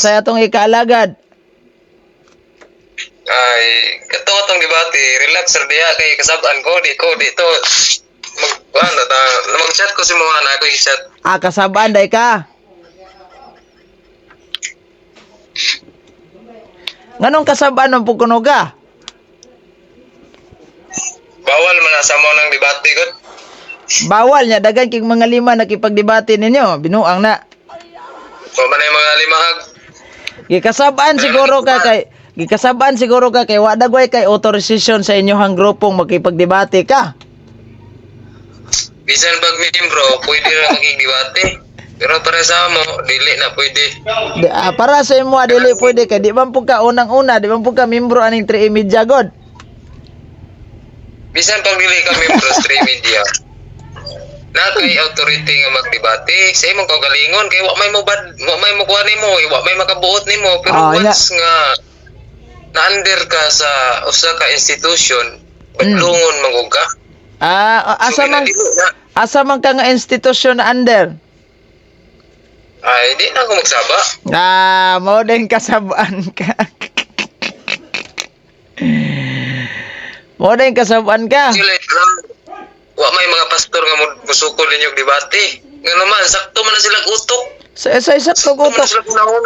sa atong ikaalagad. Ay, katong debate, relax sir diya kay kasab-an ko dito mag-chat ko si mga anak ko i-chat. Kasabaan day ka. Nganong kasabaan ng pagkunuga? Bawal man na sa mo ng debate gud. Bawal niya dagan kay mga lima nakipagdebate ninyo, binuang na. So man mga limahag. Gikasabaan siguro ka kay wa dagway kay authorization sa inyohang grupong makipagdebate ka. Bisan pag membro, pwede ra makigdebate. Pero para sa mo, dili na pwede. Para sa imo dili pwede kay di man pud ka unang-una, di man pud ka membro aning 3 Media God. Bisan pag dili ka membro sa 3 Media. Na kay authority nga magdebate, sa imong kaugalingon kay wa may mo kuha nimo, wa may makabuot nimo, pero once nga na-under ka sa usa ka institution, padlungon magug ka. Asa man ka nga institusyon na under? Ay, di na ako magsaba. Mao din kasabaan ka. Mao din kasabaan ka. Wa may mga pastor nga musukol ninyo debate. Nga naman, sakto man na silang utok. Sa saktog utok.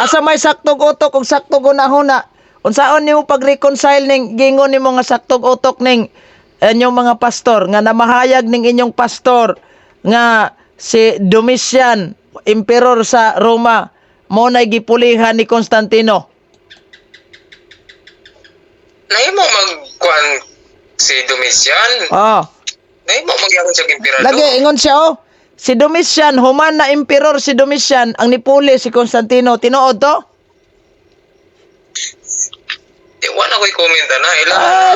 Asa may saktog utok ug saktog una-huna. Unsaon nimo pag-reconcile ning gingon nimo nga saktog utok ning inyong mga pastor nga namahayag ning inyong pastor nga si Domitian, emperor sa Roma, mo na gipulihan ni Constantino. Nahimo magkuan si Domitian. Nahimo magyakon sa emperador. Lagi ingon siya si Domitian, human na emperor si Domitian, ang nipuli si Constantino. Tinuod to? Wala ko'y komenta na.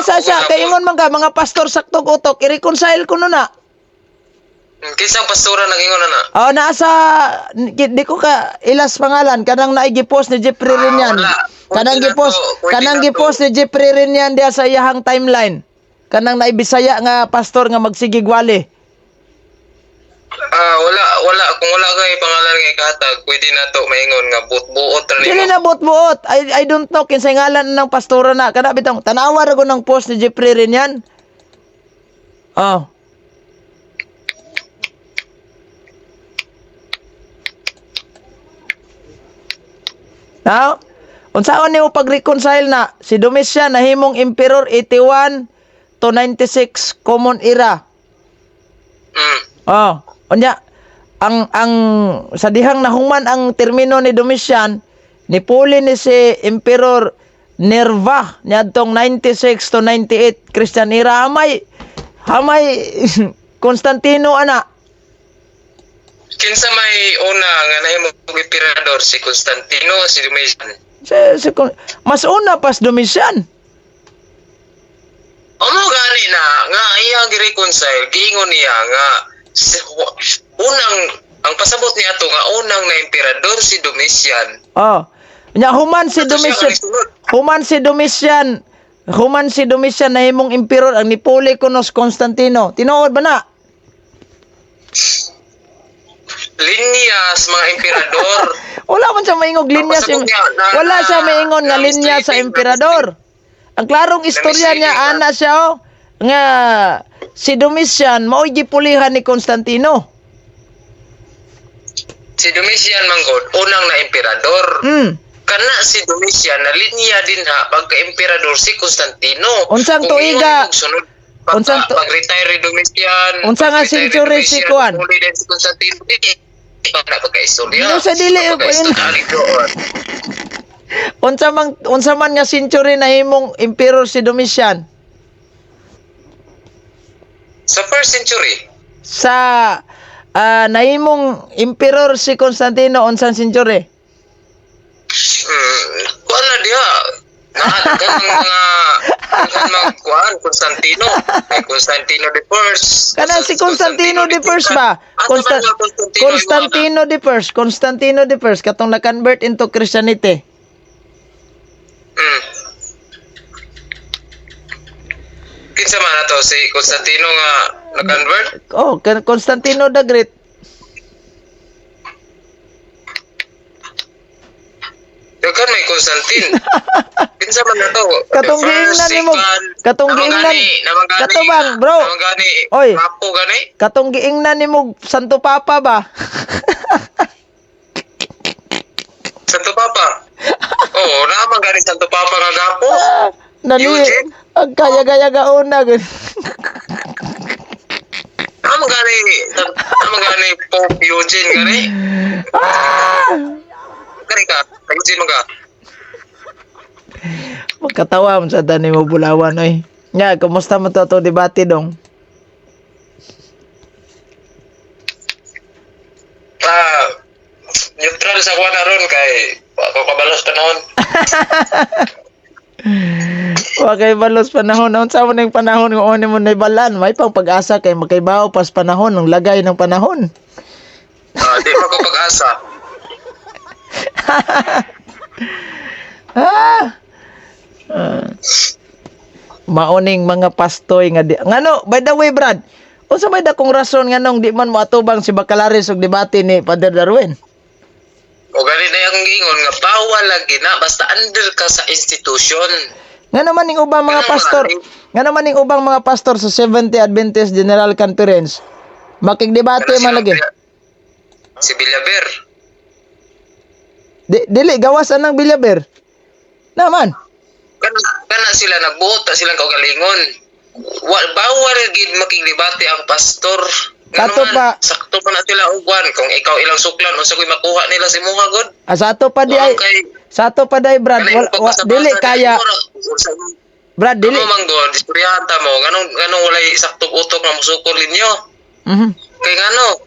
Sasya, kay ingon man ka, mga pastor saktog utok, i-reconcile ko na. Kisang pastora nag-ingon na. Nasa, di ko ka ilas pangalan, kanang naigipos ni Jeffrey Rinian. Kanang gipos ni Jeffrey Rinian diya sa iyahang timeline. Kanang naibisaya nga pastor nga magsigig wali. Wala. Kung wala kay pangalan nga ikatag, pwede na to maingon nga buot-buot ra nimo. Dili na buot-buot. I don't know kinsay ngalan ng pastora na. Kana bitang tanawa ra ko ng post ni Jeffrey Rinian. Now, unsaon nimo pag-reconcile na si Domitian nahimong emperor 81 to 96 common era. Unya ang sa dihang nahuman ang termino ni Domitian, nipuli ni si Emperor Nerva niadtong 96 to 98 Christian era. Hamay Constantino ana. Kinsa may una nga nahimong emperador, si Constantino o si Domitian? Mas una pas Domitian. Ano gani na nga iya gi-reconcile, giingon niya nga ang pasabot niya to nga unang na emperador si Domitian. Nya human si Domitian nahimong emperor, ang nipuli kuno Constantino. Tinuod ba na? Linyas mga emperador. Wala man siya maingog linyas. Wala siya maingon nga linya sa emperador. Ang klarong istorya niya ana siya nga si Domitian mao gipulihan ni Constantino. Si Domitian manggod unang na emperador. Kana si Domitian na linya din pagka-emperador si Constantino. Unsang tuiga? Pag-retire ni Domitian. Unsa nga century si Kuan? Si Constantino na pagka-istorya. Ano sa dili unsa man nga century nahimong emperor si Domitian? Sa first century. Sa nahimong emperor si Constantino unsang century? Wala diha. Constantino. Constantino the First. Kanang si Constantino the First ba? Constantino the First katong na-convert into Christianity. Kinsa man ato si Constantino nga na-convert? Constantino the Great. kay Constantine. Kinsa man na to? Katong giingnan nimo. Katong giingnan. Katubang, bro. Namang gani. Oy. Apo gani. Katong giingnan nimo Santo Papa ba? Santo Papa. Oo, namang gani Santo Papa nga gapo. Nali. Eugene? Ang kaya-gaya gauna. Namang gani Pope Eugene gani. Gani ka, Eugene mo ka. Magkatawa mo sa tani mo Bulawan, oy. Nga, kumusta mo to debate dong? Neutral sa kuha na ron kay ako kabalos panahon. Wa kay balos panahon. Unsa man ning panahon nga one mo naibalan? May pang pag-asa kay makaibaw pas panahon ng lagay ng panahon. Di mo ko pag-asa. Mauning mga pastoy nga di. Ngano, by the way, Brad, unsa may dakong rason nganong di man mo atubang si Bacalaris og debate ni Father Darwin? O gani na yung gingon nga bawal lagi na basta under ka sa institution. Nga naman ning ubang mga pastor, nga naman ning ubang mga pastor sa Seventh-day Adventist General Conference, makigdebate man lagi. Si Villaver. Dili gawas anang Villaver. Naman. Kana sila nagbuot ta silang kaugalingon. Bawal gid makigdebate ang pastor. Kato pa. Sakto pa na sila ugwan kung ikaw ilang suklan unsa koy makuha nila si Muha god. Sa ato pa di ay sa ato pa day Brad, dili kaya. Brad, dili. Ano man god, istoryata mo, ganong walay saktong utok nga musukol ninyo. Kay ngano?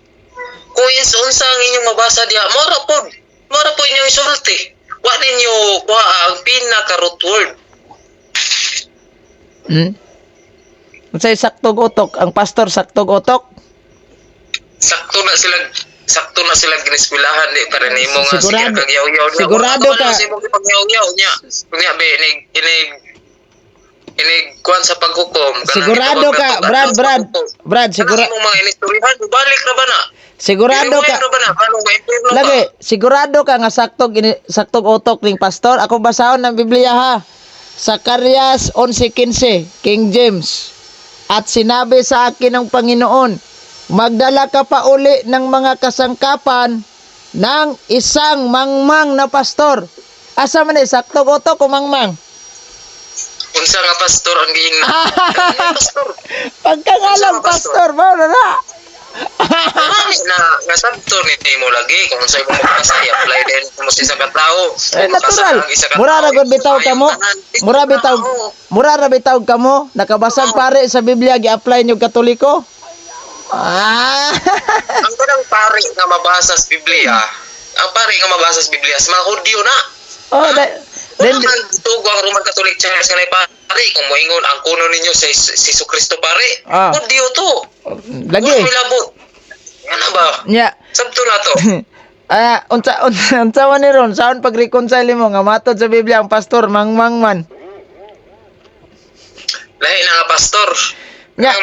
Kung unsa ang inyong mabasa diha, mora po inyong isulti. Wa ninyo kuha ang pinaka root word. Unsay saktog utok? Ang pastor saktog utok? Sakto na sila giniskwelahan di para nimo nga sige kag yaw-yaw niya. Sigurado ka. Si mo pagyaw-yaw niya. Kunya be inig kuan sa paghukom. Sigurado ka, Brad, sigurado. Mo mga inistoryahan, balik ra ba na? Sigurado ka. Lagi, sigurado ka nga saktog utok ning pastor. Ako basahon ng Biblia ha. Zacarias 11:15, King James. At sinabi sa akin ng Panginoon, magdala ka pa uli ng mga kasangkapan ng isang mangmang na pastor. Asa man saktog utok o mangmang? Unsa nga pastor ang giing pastor? Pagkangalang pastor, ba na? na sabto ni mo lagi kung unsay mo magbasa i-apply din mo sa katao. Natural. Mura ra gud bitaw kamo. Mura ra bitaw kamo. Nakabasag pare sa Biblia gi-apply niyo Katoliko. Ang kanang pare nga mabasa sa Biblia, ang pare nga mabasa sa Biblia sa mga Hudyo na. Then tugo ang Roman Catholic Church nga pare kung moingon ang kuno ninyo si Jesucristo pare. Hudyo to. Lagi. Ano ba? Nya. Sabto na to. Unsa man ni ron saon pag-reconcile mo nga matod sa Biblia ang pastor mangmang man. Lahi na nga pastor. Nya.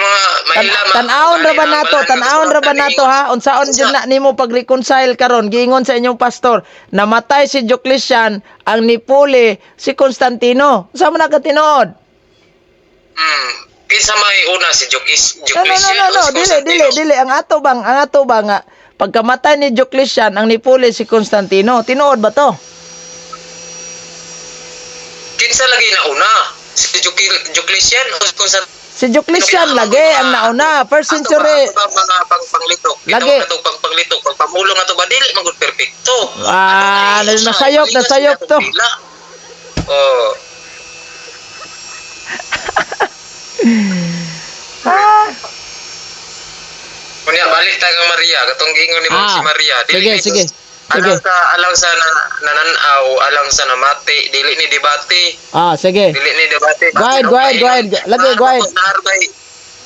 Tan-awon ra ba nato ha unsaon jud na nimo pag-reconcile karon giingon sa inyong pastor namatay si Diocletian ang nipuli si Constantino. Unsa man nakatinuod? Kinsa may una si Diocletian? No. Dili. Ang ato bang nga pagkamatay ni Diocletian ang nipuli si Constantino. Tinuod ba to? Kinsa lagi na una? Si Diocletian o si Constantino? Si Diocletian lagi ang nauna. First century. Mga pagpanglitok. Lagi. Ito pagpanglitok. Pagpamulong na ito ba? Dili magod perfecto. Nasayop to. Kunya balik tayo kang Maria, katong gingon ni mo si Maria. Sige. Alang sa nananaw, alang sa namati, dili ni debate. Sige. Dili ni debate. Go ahead. Lagi, go ahead.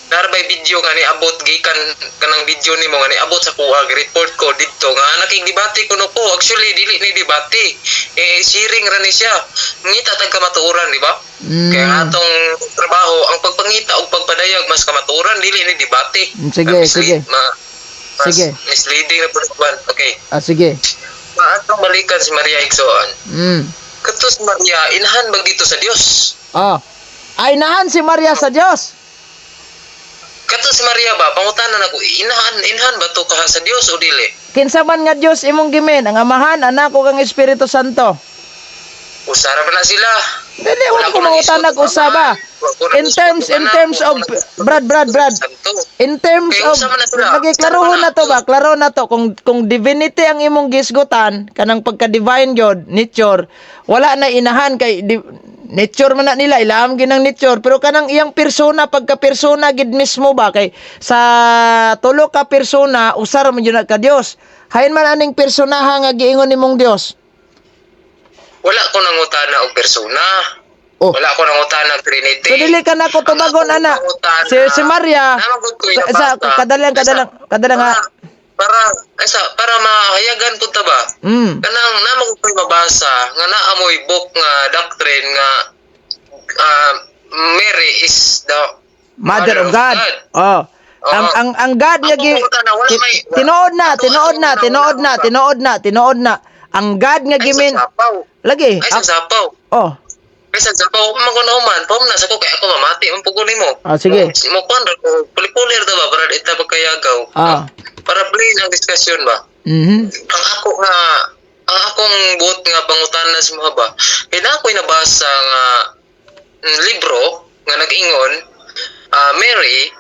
Narbay video nga ni abot gikan kanang video nimo nga ni abot sa kuha report ko didto nga nakigdebate kuno ko. Actually dili ni debate. Sharing ra ni siya. Ngita tag kamatuoran, di ba? Kaya atong trabaho ang pagpangita ug pagpadayag mas kamatuoran dili ni debate. Sige. Misleading na pud. Okay. Sige. Atong balikan si Maria Igsoon. Kato si Maria, inahan ba dito sa Dios? Oh. Ay inahan si Maria sa Dios. Kato si Maria ba, pangutanan ako, inahan ba to kaha sa Dios o dili? Kinsa man nga Dios imong gimin, ang Amahan, Anak ug ang Espiritu Santo. Usara pa na sila. Dili wala ko mangutanag usaba. In terms of Brad. In terms Kaya of usa man na sila. lagi klarohon na to ba? Klaro na to kung divinity ang imong gisgutan kanang pagka divine god, nature, wala na inahan kay nature man na nila ilaham ginang nature pero kanang iyang persona pagka persona gid mismo ba kay sa tulo ka persona usar man yun ka Dios. Hain man aning personaha nga giingon nimong Dios. Wala ko nangutana og persona. Oh. Wala ko nangutana og Trinity. So dili ka na ko tubagon ana. Si Maria sa kadalang nga para mahayagan punta ba? Kanang namo ko mabasa nga naamoy book nga doctrine nga Mary is the Mother of God. Oh. Ang God nga tinood na. Ang God nga gimin lagi. Ay sa sapaw. Oh. Ay sa sapaw magunaman. Pamnas ako kay ako mamati ang puguli mo. Sige. Mo kon pulipulir ta ba para ita pagkayagaw. Para plain ang discussion ba. Ang akong buot nga pangutanan sa mga ba. Kaya na ako'y nabasa nga libro nga nag-ingon Mary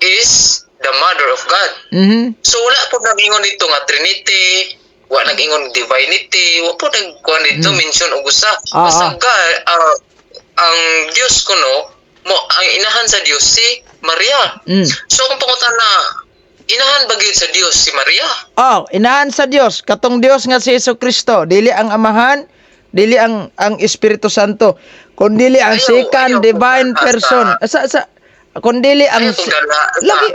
is the Mother of God. So wala po nag-ingon dito nga Trinity, wala nag-ingon divinity, wala po nag-ingon dito mention og usa. Basta God, ang Dios ko no, ang inahan sa Dios si Maria. So kung pangutan na inahan ba gyud sa Dios si Maria? Oh, inahan sa Dios katong Dios nga si Jesucristo, dili ang Amahan, dili ang Espiritu Santo, kundi ang second divine person. Kundi ang lagi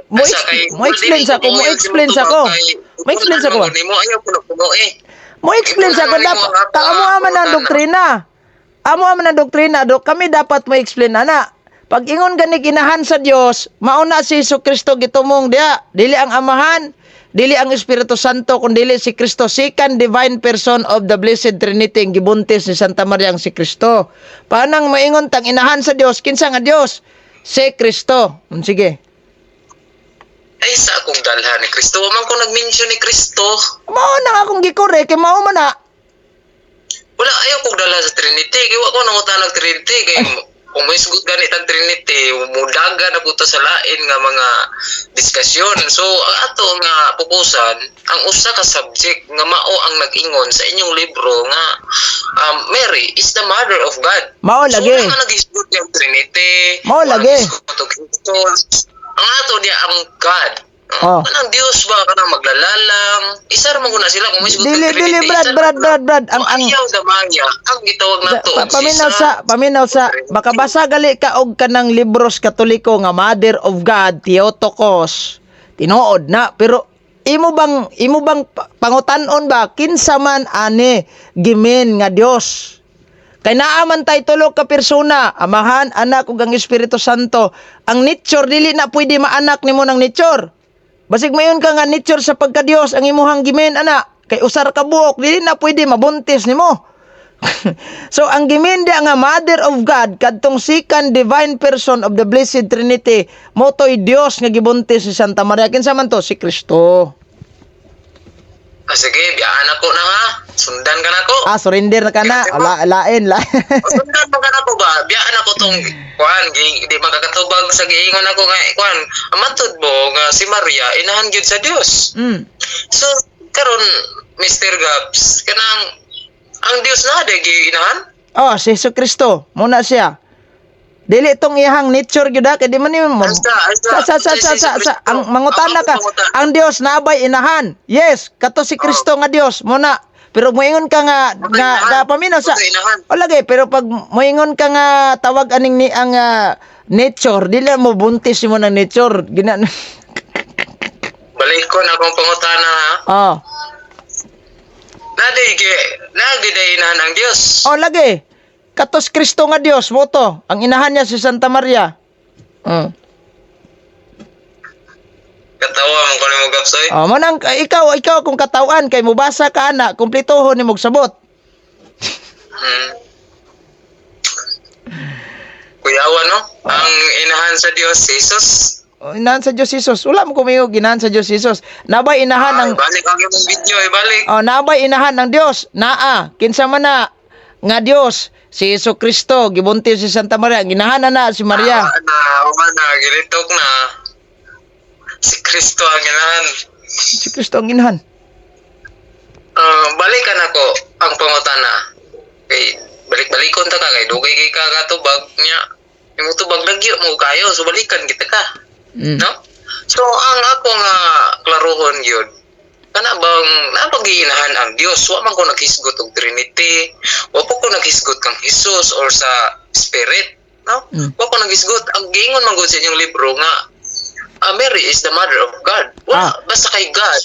mo explain sa ko. Mo explain sa ko dapat amo man ang doktrina. Amo man ang doktrina do kami dapat mo explain ana. Pag ingon gani ginahan sa Dios, mauna si Jesucristo gitumong dia, dili ang Amahan, dili ang Espiritu Santo kundi si Kristo, second divine person of the Blessed Trinity ang gibuntis ni Santa Maria ang si Kristo. Paanang maingon tang inahan sa Dios, kinsa nga Dios? Si Kristo. Sige. Ay sa akong dalhan ni Kristo, man ko nag-mention ni Kristo. Mao na akong gikorek, kay mao man na. Wala ayaw kong dalhan sa Trinity, kay wa ko nangutanag Trinity kay kung may sugot ganit ang Trinity, mudaga na po sa lain nga mga diskusyon. So, ato nga pukusan, ang usa ka subject nga mao ang nag-ingon sa inyong libro nga Mary is the Mother of God. Mao lagi. So, wala nga nag-isgot yung Trinity. Mao lagi. Ang ato niya ang God. Kanang Dios ba kanang maglalalang isa ra man guna sila kung may sugot dili Brad ang ayaw damaya ang gitawag nato paminaw sa makabasa gali ka og kanang libros katoliko nga Mother of God Theotokos tinuod na pero imo bang pangutan-on ba kinsa man ani gimin nga Dios kay naaman tay tulo ka persona Amahan, Anak ug ang Espiritu Santo ang nature dili na pwede maanak nimo ng nature. Basig mayon ka nga nature sa pagka-Dios ang imuhang gimin ana kay usar ka buok dili na pwede mabuntis nimo. So ang gimin dia nga Mother of God kadtong second divine person of the Blessed Trinity mo toy Dios nga gibuntis si Santa Maria kinsa man to si Kristo. Sige, biyaan ako na ha. Sundan ka na ko. Surrender na ka na. Lain. Sundan mo ka na ko ba? Biyaan ako tong kuan, di magkakatubag sa giingon ako nga kuan. Amatod mo nga si Maria inahan gyud sa Dios. So karon Mr. Gaps, kanang ang Dios na day inahan? Si Jesucristo, muna siya. Dili tong iyang nature gyud kay di man ni mo. Ang mangutana ka, ang Dios nabay inahan. Yes, kato si Kristo nga Dios muna. Pero moingon ka nga paminaw sa lagi pero pag moingon ka nga tawag aning ni ang nature, dili mo buntis mo ng nature. Balik ko na akong pangutana ha. Nagday inahan ang Dios. Lagi. Katos Kristo nga Dios mo to. Ang inahan niya si Santa Maria. Katawa mo ko ni mo Gapsoy. Manang ikaw kung katawan kay mubasa ka ana, kumpletohon ni mo sabot. Yawa, no? Ang inahan sa Dios, Jesus. Inahan sa Dios Jesus. Wala mo kumingog ginahan sa Dios Jesus. Nabay inahan ng Balik ang imong video, ibalik. nabay inahan ng Dios. Naa kinsa man na nga Dios si Jesucristo gibuntis si Santa Maria. Ginahan na si Maria. Gilitok na. Si Kristo ang inahan. Si Kristo ang inahan. Balikan ako ang pangutana. Kay balik-balikon ta ka kay dugay kay ka katubag niya. Imo tubag lagyo mo kayo so balikan kita ka. No? So ang ako nga klarohon gyud kana bang napag-iinahan ang Dios wa man ko naghisgot og Trinity, wa po ko naghisgot kang Jesus or sa Spirit, no? Wa ko naghisgot ang giingon man gud sa inyong libro nga Mary is the mother of God. Basta kay God.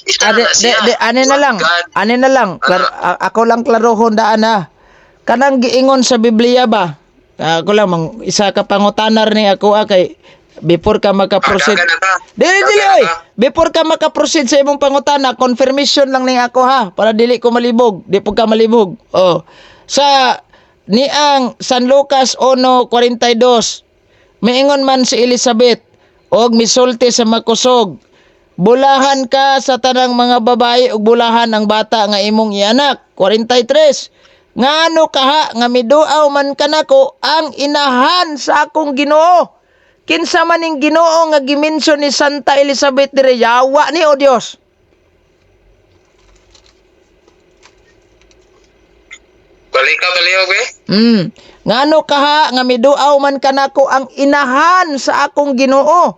Ani na lang. Ako lang klarohon daan na. Kanang giingon sa Biblia ba? Ako lang isa ka pangutanar ni ako kay before ka maka-proceed. Dili oy. Before ka maka-proceed sa imong pangutana, confirmation lang ning ako ha para dili ko malibog. Di pud ka malibog. Sa niang San Lucas 1:42 miingon man si Elizabeth og misulti sa makusog. Bulahan ka sa tanang mga babae ug bulahan ang bata nga imong ianak. 43. Ngano kaha nga miduaw man kanako ang inahan sa akong Ginoo. Kinsa man ning Ginoo nga gimension ni Santa Elizabeth dire yawa ni o Dios. Balik ka baliog Ngano kaha nga miduaw man kanako ang inahan sa akong Ginoo.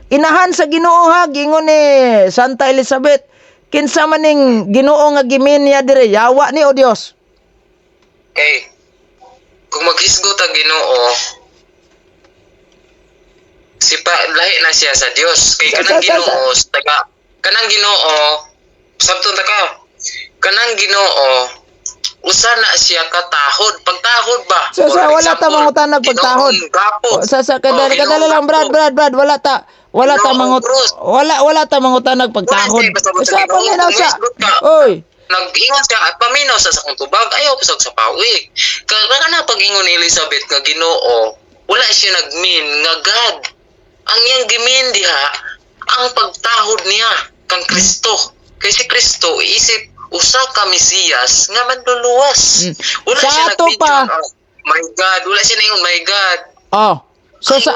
Inahan sa Ginoo ha gingon ni Santa Elizabeth. Kinsa man ning Ginoo nga gimin niya dire yawa ni o Dios. Okay. Kung maghisgot ang Ginoo, lahi na siya sa Dios. Kay kanang Ginoo, sabton ta ka. Kanang Ginoo usa na siya katahod. Pagtahod ba? Wala ta mangutanag pagtahod. Kadala lang Brad, wala ta mangutanag pagtahod. Sa paminaw sa. Oy. Nag-ingon siya at paminaw sa akong tubag ayaw pasag sa pawi. Kaya na pag-ingon ni Elizabeth nga Ginoo, wala siya nagmean nga God. Ang iyang gimin diha ang pagtahod niya kang Kristo. Kay si Kristo isip usa ka Mesiyas nga manluluwas. Wala siya nag-mention, my God. Wala siya ningon, my God. So sa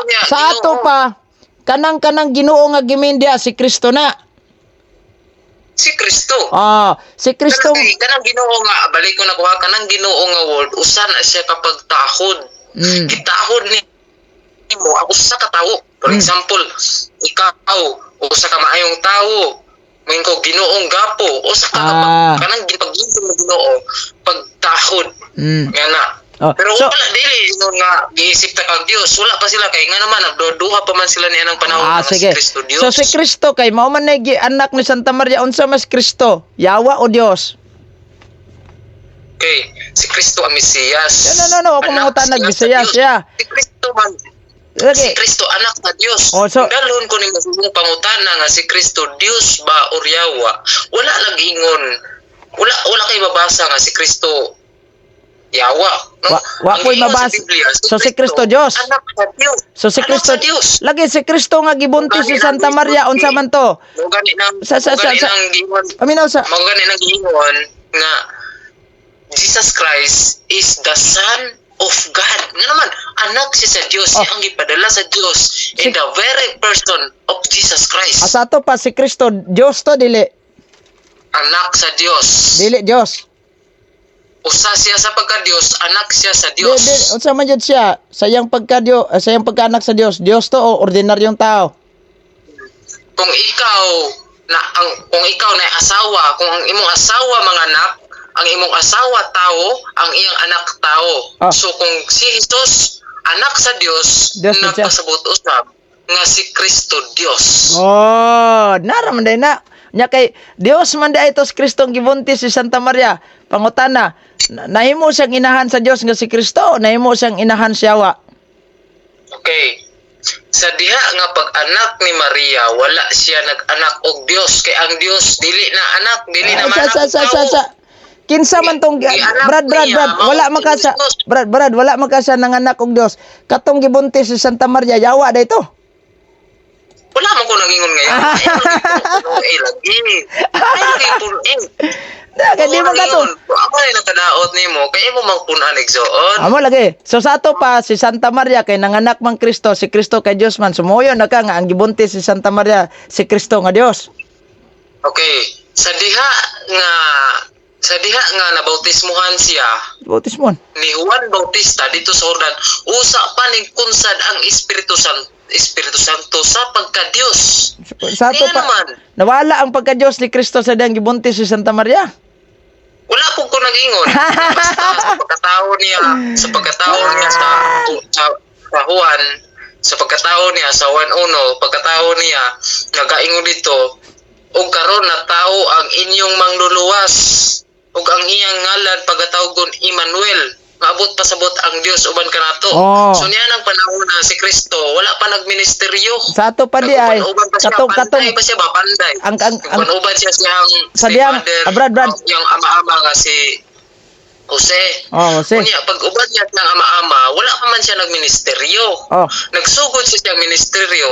ato pa, kanang Ginoo nga gimin diha si Kristo na. Si Kristo. Si Kristo. Kanang Ginoo nga, balik ko na kuha, kanang Ginoo nga word, usa na siya kapag tahod. Gitahod ni mo, ako sa katawo. For example, ikaw, usa ka maayong tao, ngayon ko, Ginoong gapo, usa ka kanang pag-isip ng Ginoo, pagtahod. Nga na. Pero wala dili nga giisip ta kag Dios, wala pa sila kay nga naman nagduduha pa man sila niya ng panahon nga si Kristo Dios. So si Kristo kay mao man nay anak ni Santa Maria unsa mas Kristo? Yawa o Dios? Okay, si Kristo ang Mesiyas. No, ako mangutanag Mesiyas siya. Si Kristo man. Si Kristo anak sa Dios. Dalhon ko ni mong pangutana nga si Kristo Dios ba or yawa? Wala nag-ingon. Wala kay babasa nga si Kristo yawa, no? Wa ko'y mabasa. So si Kristo Dios. Anak sa Dios. So si Kristo Dios. Lagi si Kristo nga gibuntis si Santa Maria unsa man to? Gani nang Aminaw sa. Mao gani nang giingon nga Jesus Christ is the Son of God. Nga naman, anak siya sa Dios, siya ang gipadala sa Dios in the very person of Jesus Christ. Asa to pa si Kristo Dios to dili? Anak sa Dios. Dili Dios. Usa siya sa pagka-Dios, anak siya sa Dios. Unsa man jud siya? Sayang pagka-Dios, sayang pagka-anak sa Dios. Dios to o ordinaryong tao? Kung ikaw na asawa, kung ang imong asawa mga anak, ang imong asawa tao, ang iyang anak tao. So kung si Jesus anak sa Dios nagpasabot usab nga si Kristo Dios. Naraman day na. Nya kay Dios man day ito si Kristong gibuntis si Santa Maria. Pangutana, nahimo siyang inahan sa Dios nga si Kristo, nahimo siyang inahan siyawa. Okay. Sa diha nga pag-anak ni Maria, wala siya nag-anak og Dios kay ang Dios dili na anak, dili na man Kinsa man tong Brad, wala man ka sa Brad, wala man ka sa nanganak og Dios. Katong gibuntis si Santa Maria, yawa dayto. Wala man ko nagingon ngayon. Lagi. Di mo kato. Ako ay nakadaot nimo, kaya mo mang punan igsoon. Amo lagi. So sa ato pa si Santa Maria kay nanganak man Kristo, si Kristo kay Dios man. Sumuyo na ka nga ang gibuntis si Santa Maria, si Kristo nga Dios. Okay, sa diha nga nabautismuhan siya Bautismon. ni Juan Bautista dito sa Jordan, usa pa ning kunsad ang Espiritu Santo sa pagka-Dios. Sa ato Kaya pa naman, nawala ang pagka-Dios ni Kristo sa diyang gibuntis si Santa Maria. wala po ko nag-ingon. Basta sa pagkatao niya sa Juan, sa pagkatao niya sa Juan 1, pagkatao niya nagaingon dito, ug karon na tao ang inyong mangluluwas, ug ang iyang ngalan pagatawgon Emmanuel, maabot pasabot ang Dios uban kanato. Oh. So niya nang panahon na si Kristo wala pa nagministeryo. Sa ato pa di ay katong panday pa siya ba panday. ang Panuban siya siyang sa diyang Brad. yung ama-ama nga si Jose. Oh, Jose. Kunya pag uban niya ng ama-ama, wala pa man siya nagministeryo. Oh. Nagsugod siya siyang ministeryo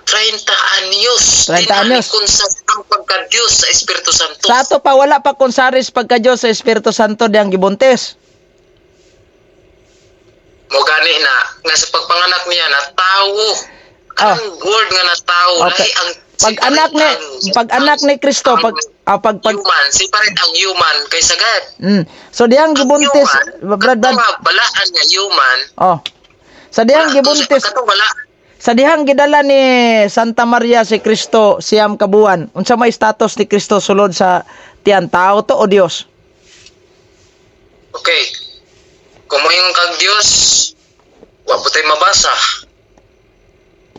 30 anyos. 30 anyos. Kung sa ang pagka-Diyos sa Espiritu Santo. Sa ato pa wala pa konsaris pagka-Dios sa Espiritu Santo diyang gibuntis. Mo gani na nga sa pagpanganak niya na tawo. Ang word nga na tawo, Okay. lahi ang Pag-anak ni Kristo pag human, separate ang human kay sagad. So diyang gibuntis Brad. Balaan nga human. Oh. Sa diyang gibuntis Katong bala. sa dihang gidala ni Santa Maria si Kristo siyam kabuan. Unsa may status ni Kristo sulod sa tiyan, tao to o Dios? Okay. Kung moingon kag Dios, wa po tayo mabasa.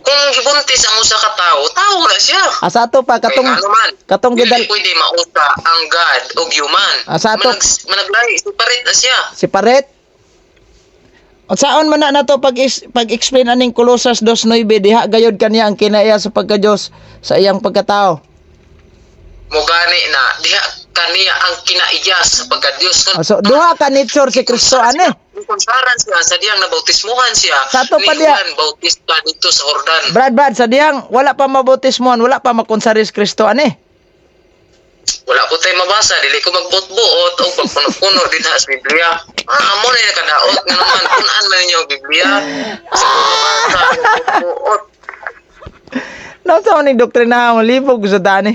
Kung gibuntis ang usa ka tawo, tawo na siya. Sa ato pa katong Kaya naman, gidal pwede mausa ang God o human. Sa ato Managlahi, separate na siya. separate. O saon man na nato pag-explain aning Colosas 2:9 diha gayud kaniya ang kinaiya sa pagka-Dios sa iyang pagkatao. Mugani na diha kaniya ang kinaiya sa pagka-Dios. So duha ka nature si Kristo ani. Kung saran siya sa diyang nabautismuhan siya. Sa ato pa ni diha. Juan Bautista dito sa Jordan. Brad sa diyang wala pa mabautismohan, wala pa makonsaris Kristo ani. Wala po tayo mabasa, dili ko magbutbuot o pagpuno-puno din sa Biblia. Amo na yung nakadaot nga naman, punaan man ninyo ang Biblia. Sa mabasa, magbutbuot. Sa maning doktrina mo libog sa dani.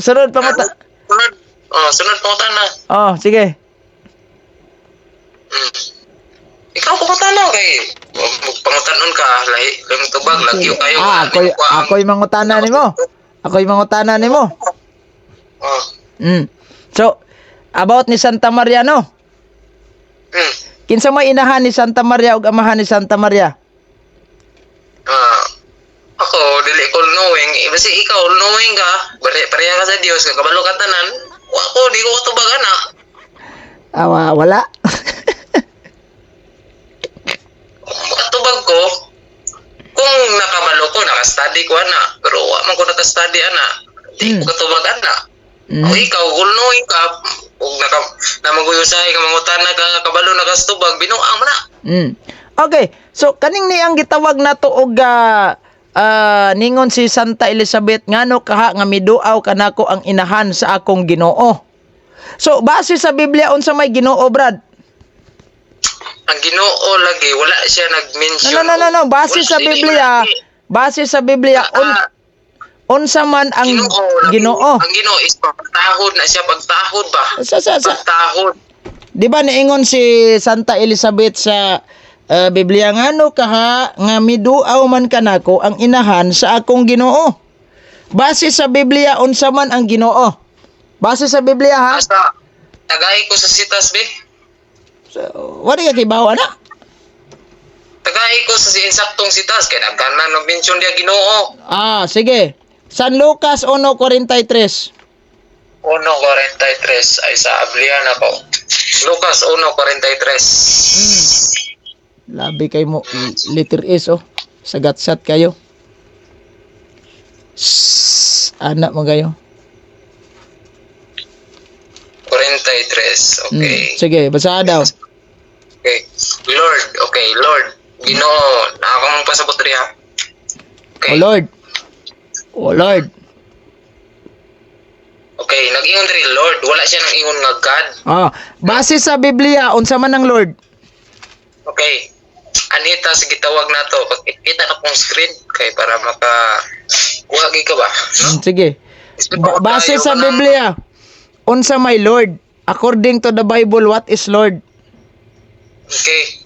Sunod pa mo ta. Sunod pa na. Oh, sige. Ikaw pangutanon kay pangutanon ka, lahi lang tubag, lagyo kayo. Ako'y mangutana nimo. Ako'y mangutana nimo. Oh. So, about ni Santa Maria no? Kinsa may inahan ni Santa Maria ug amahan ni Santa Maria? Ako dili ko knowing, basi ikaw knowing ka, pareha ka sa Dios, kabalo ka tanan. Ako di ko tubag ana. Wala. Tubag ko, kung nakabalo ko, nakastudy ko ana, pero wa man ko nakastudy ana, di ko katubag ana. O ikaw, kung knowing ka, kung namaguyusay ka, mangutana ka, kabalo nakastubag, binuang mo na. Okay, so kaning niyang gitawag nato og ningon si Santa Elizabeth ngano kaha nga miduaw kanako ang inahan sa akong Ginoo. So base sa Biblia unsa may Ginoo, Brad? Ang Ginoo lagi wala siya nag-mention. No. Base sa Biblia unsa man ang Ginoo. Ang Ginoo is pagtahod na siya, pagtahod ba? Pagtahod. Di ba niingon si Santa Elizabeth sa Biblia ngano kaha nga miduaw man kanako ang inahan sa akong Ginoo. Base sa Biblia unsa man ang Ginoo? Base sa Biblia ha? Basta tagay ko sa sitas be. So, wala ka kibawa na? Tagay ko sa insaktong sitas kay nagkanan no mention dia Ginoo. Sige. San Lucas 1:43. 1:43 ay sa Ablian ako. Lucas 1:43. Labi kay mo letter S Sagat-sat kayo. Anak mo kayo. 43. Okay. Sige, basa daw. Okay. Lord. Okay, Lord. Ginoo. Akong pasabot riha. Okay. Oh Lord. Oh Lord. Okay, nag-ingon diri Lord. Wala siya nang ingon nga God. Base sa Biblia, unsa man ang Lord? Okay. Anita, sige tawag na to. Kita na pong screen. Okay, para wagi ka ba? No? Sige. Base sa Biblia, unsa may Lord? According to the Bible, what is Lord? Okay.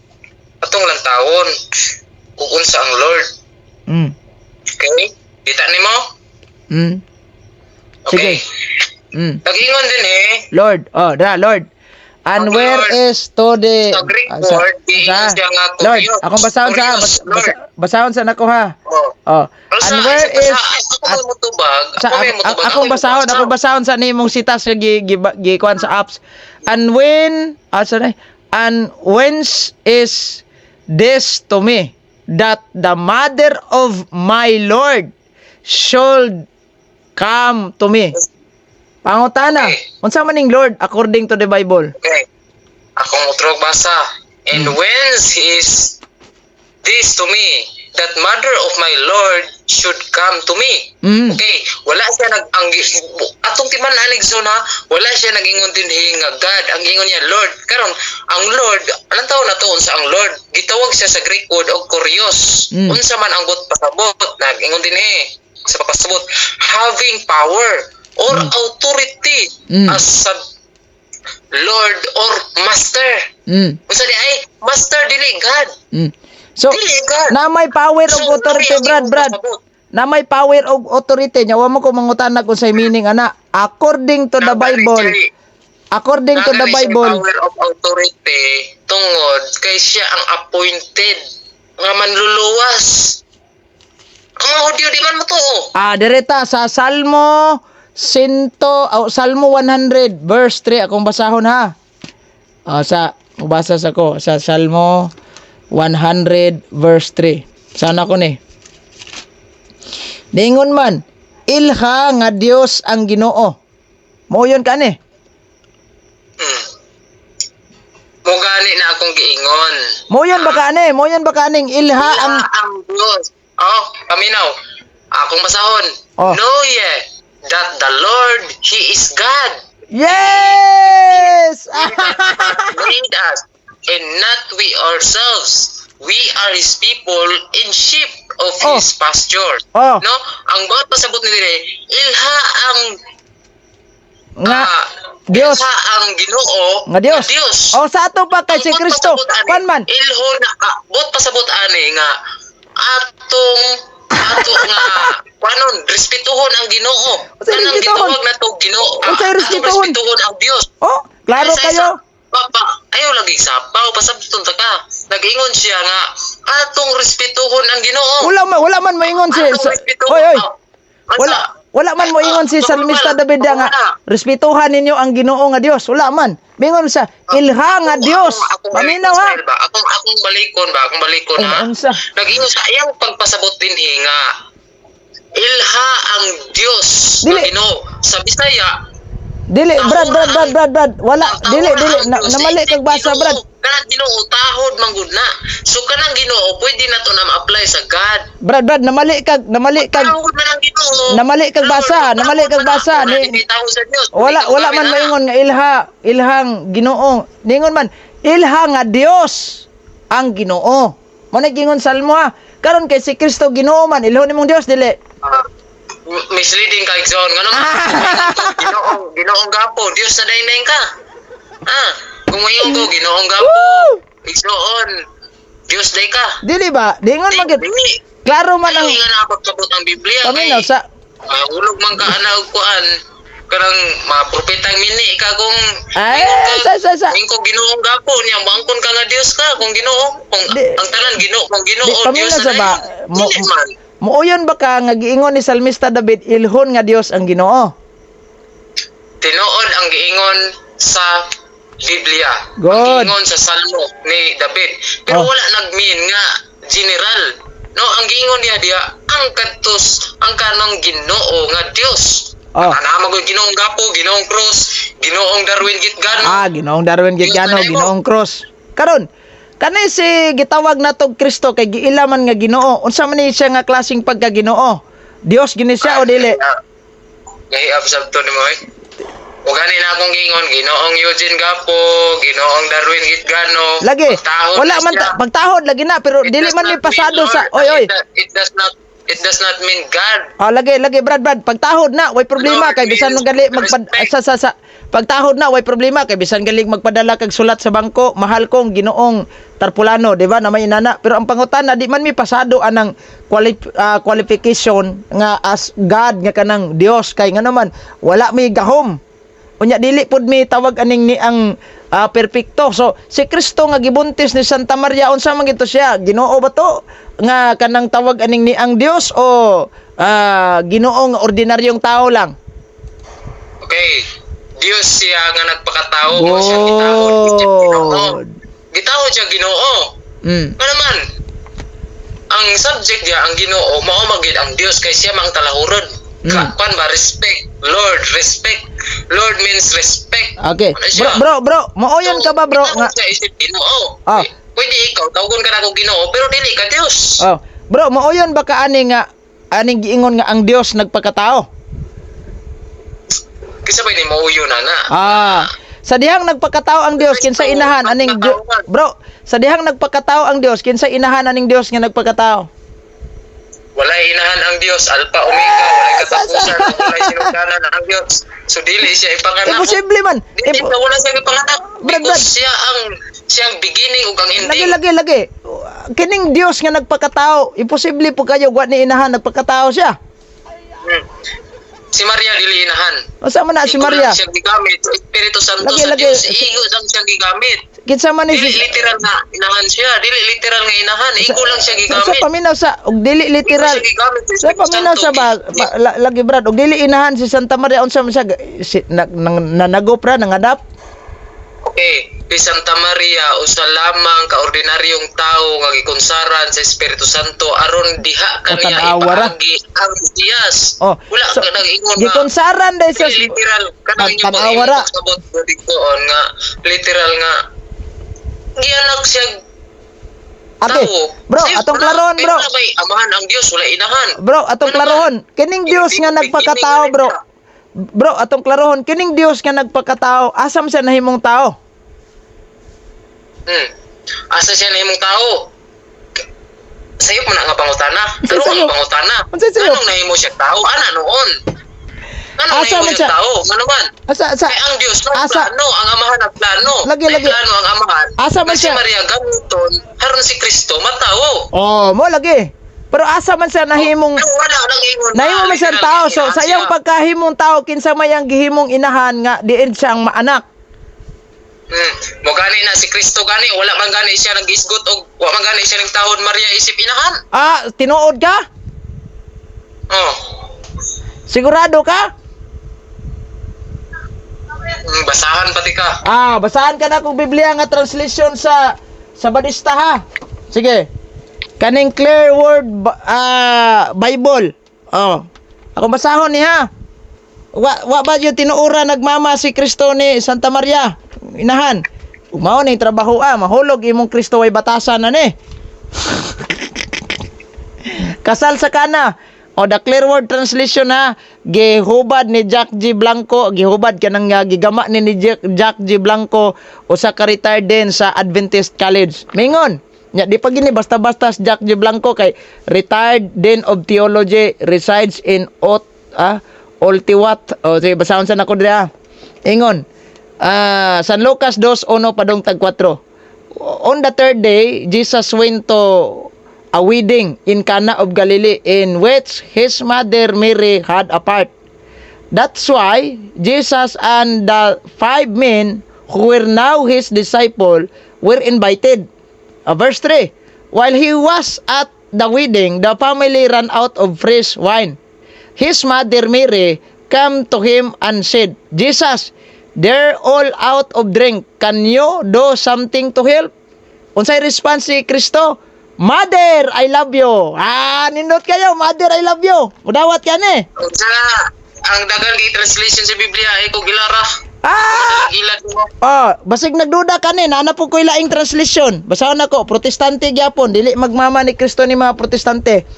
Atong lang taon. Kung unsa ang Lord. Mm. Okay? Kita ni mo? Mm. Sige. Okay. Nag-ingon din Lord. Lord. And Okay, where Lord. is to the Sa Greek word, diingon siya nga Lord, kurios. akong basahon sa Kurios, Lord. basahon sa nako ha. Oh. And where is Ako may mutubag. akong basahon sa nimong sitas nga gikuan sa apps. And when and whence is this to me that the mother of my Lord should come to me. Pangutana, Okay. unsa man ning Lord according to the Bible? Okay. Akong utrog basa. And whence is this to me that mother of my Lord should come to me? Okay, wala siya atong timan anig na wala siya nag-ingon din nga God. Ang ingon niya Lord. Karon ang Lord, anong tawag na to unsa ang Lord? Gitawag siya sa Greek word og kurios. Unsa man ang pasabot, nag-ingon din sa pasabot, having power or authority as a Lord or Master. Unsa di ay Master dili God. So, Dili God. na may power So, og authority, ang Brad. pasabot. Na may power og authority nya wa mo ko mangutana kung say meaning ana. According to the Bible, according to the Nagani siya Bible, power of authority tungod kay siya ang appointed nga manluluwas. Ang mga Hudyo di man mo to. direta sa Salmo Salmo 100 verse 3 akong basahon ha. Basa sa ko sa Salmo 100 verse 3. Sana ko ni. Ningon man, ilha nga Dios ang Ginoo. Mo yun ka ni. Mo gani na akong giingon. Mo yun ba kaning ilha ang Diyos. Paminaw. Akong basahon. Know ye that the Lord, He is God. Yes! Made us, and not we ourselves. We are His people and sheep of His pasture. No? Ang bawat pasabot ni dire, ilha ang Dios. Ilha ang Ginoo Nga Dios. Sa ato pa kay si Kristo. Kan man. Ilho na bot pasabot ani nga ato nga panon respetuhon ang Ginoo. Kanang gitawag na to Ginoo. Unsay respetuhon ang Dios. Klaro kayo. Ayaw lagi sapaw pasabton ta ka. Nag-ingon siya nga atong respetuhon ang Ginoo. Wala man moingon si Oy. Wala man moingon si Salmista David nga respetuhan ninyo ang Ginoo nga Dios. Wala man. Mingon sa ilha nga Dios. Paminaw ha. Akong balikon ha. Nag-ingon sa iyang pagpasabot din nga ilha ang Dios nga Ginoo. Sa Bisaya Dili, Brad. Wala, dili. Namali kag basa, Brad. Kanang Ginoo tahod manggod na. So kanang Ginoo pwede na to na ma-apply sa God. Brad, namali kag Tahod man ang Ginoo. namali kag basa. Wala man moingon nga ilhang Ginoo. Ningon man ilha nga Dios ang Ginoo. Mo nagingon Salmo ha. Karon kay si Kristo Ginoo man, ilho nimong Dios dili. Misleading ka Igsoon ngano Ginoong gapo Dios na daindain ka kung mayon ko Ginoong gapo Igsoon Dios day ka dili ba dingon magid klaro man ang napagkabot ang Biblia paminaw sa ulog man ka ana og kuan kanang mga propetang mini ka kung ko Ginoong gapo niya bangkon ka nga Dios ka kung Ginoo kung ang tanan Ginoo kung Ginoo Dios na ba Muuyon ba ka nga giingon ni Salmista David ilhon nga Dios ang Ginoo? Tinuod ang giingon sa Biblia. Good. Ang giingon sa Salmo ni David. Pero wala nagmean nga general. No, ang giingon niya ang kadtos ang kanang Ginoo nga Dios. Oh. Ana mo Ginoong Gapo, Ginoong Cross, Ginoong Darwin Gitgano. Ginoong Darwin Gitgano, Ginoong Cross. Karon, kanay si gitawag natog Kristo kay giilaman nga Ginoo. Unsa man ni siya nga klaseng pagka-Ginoo? Dios gini siya o dili? Gahiap sabto nimo eh. O gani na akong gingon, Ginoong Eugene Gapo, Ginoong Darwin Gitgano. Lagi. Pagtahod Wala na man siya. pagtahod lagi na pero It dili does man ni not mean pasado Lord. sa oy. It does not mean God. Lagi Brad pagtahod na way problema Lord kay bisan means gali magpad respect. sa pagtahod na way problema kay bisan galing magpadala kag sulat sa bangko mahal kong Ginoong Tarpulano, di ba? Na may inana pero ang pangutana di man mi pasado anang qualification nga as God nga kanang Dios kay nga naman wala mi gahom. Unya dili pud mi tawag aning ni ang perpekto. So si Kristo nga gibuntis ni Santa Maria unsa man gito siya? Ginoo ba to? Nga kanang tawag aning ni ang Dios o Ginoong ordinaryong tao lang? Okay. Dios siya nga nagpakatao, mo siya gitawod. Gitawod siya Ginoo. Nga naman, ang subject niya, ang Ginoo, mao magid ang Dios kay siya mang talahurod. Kuan ba respect, Lord, respect. Lord means respect. Okay. Ano siya? Bro, mauyon ka ba bro? Nga siya isip Ginoo. Ah. Pwede ikaw tawgon ka na ko Ginoo, pero dili ka Dios. Bro, mauyon ba ka ani nga aning giingon nga ang Dios nagpakatao? Kisa ba ni mauyo na na? Sa dihang nagpakatao ang Dios kinsa inahan aning bro, sa dihang nagpakatao ang Dios kinsa inahan aning Dios nga nagpakatao? Walay inahan ang Dios, Alpha Omega, walay katapusan, walay sinugdanan ang Dios. So dili siya ipanganak. Imposible man. Dili siya wala siya ipanganak. Brad. Because siyang beginning ug ang ending. Lagi. Kining Dios nga nagpakatao, imposible po kayo wa ni inahan nagpakatao siya. Si Maria dili inahan. Unsa man na si Maria? Siya gigamit, Espiritu Santo Lagi. sa Dios, igo lang siya gigamit. Kinsa man ni Dili literal na inahan siya, dili literal nga inahan, igo lang siya sa gigamit. paminaw sa og dili literal. Igo siya gigamit sa Sa Espiritu paminaw sa Santo. lagi Brad, og dili inahan si Santa Maria unsa man siya nanagopra nangadap. Okay, si Santa Maria usa lamang ka ordinaryong tao nga gikonsaran sa Espiritu Santo aron diha kaniya tanawa ra. ipaagi ang Diyas. Oh, Wala so, ka nag-ingon gikonsaran dai sa Dili literal kanang yung tanawa ra. sabot doon nga literal nga gianak siya Okay, tao. bro, Sayo, atong wala. klarohon, bro. Kaya may amahan ang Dios, wala inahan. Bro, atong klarohon. Kining Dios nga nagpakatao, bro. Bro, atong klarohon. Kining Dios nga nagpakatao, asam siya nahimong tao? Asa siya na imong tao? Sayo mo na nga pangutana. Pero Sayo. ang pangutana. Unsay sayo? Anong nahimo siya tao? Ana noon. Anong Asa nahimo man siya siya? tao? Nga naman. Asa Kaya ang Diyos na asa plano, ang amahan na plano. Lagi. May plano ang amahan. Asa man na si siya? Maria gamiton, haron si Kristo matawo. Oh, mo lagi. Pero asa man siya nahimong Pero wala nang ingon. nahimong man siyang tao. So sa iyang pagkahimong tao kinsa may ang gihimong inahan nga diin siya ang maanak. Mo gani na si Kristo gani, wala man gani siya nag-isgot og wala man gani siya ng tawod Maria isip inahan. Tinuod ka? Oh. Sigurado ka? Basahan pati ka. Basahan ka na kung Biblia nga translation sa Badista ha. Sige. Kaning Clear Word Bible. Ako basahon ni ha. Wa ba yung tinuura nagmama si Kristo ni Santa Maria? Inahan. Mao ni trabaho mahulog imong Kristo way batasan na ni. Kasal sa kana. The Clear Word Translation ha, gihubad ni Jack G. Blanco, gihubad ka nang gigama ni Jack G. Blanco, usa ka retired din sa Adventist College. Mingon, di pa gini basta-basta si Jack G. Blanco kay retired din of theology, resides in Oltiwat. Sige, basahon sa nako dira. Ingon, San Lucas 2:1 padong tag 4. On the third day, Jesus went to a wedding in Cana of Galilee in which his mother Mary had a part. That's why Jesus and the 5 men who were now his disciples were invited. Verse 3. While he was at the wedding, the family ran out of fresh wine. His mother Mary came to him and said, Jesus, they're all out of drink. Can you do something to help? Unsay response si Kristo? Mother, I love you. Nindot kayo, Mother, I love you. Mudawat ka ni. Unsa ang dagang i-translation sa Biblia ay ko gilara. Gilad mo. Basig nagduda ka ni, naana po ko ilaing translation. Basahon ako, protestante gyapon, dili magmama ni Kristo ni mga protestante.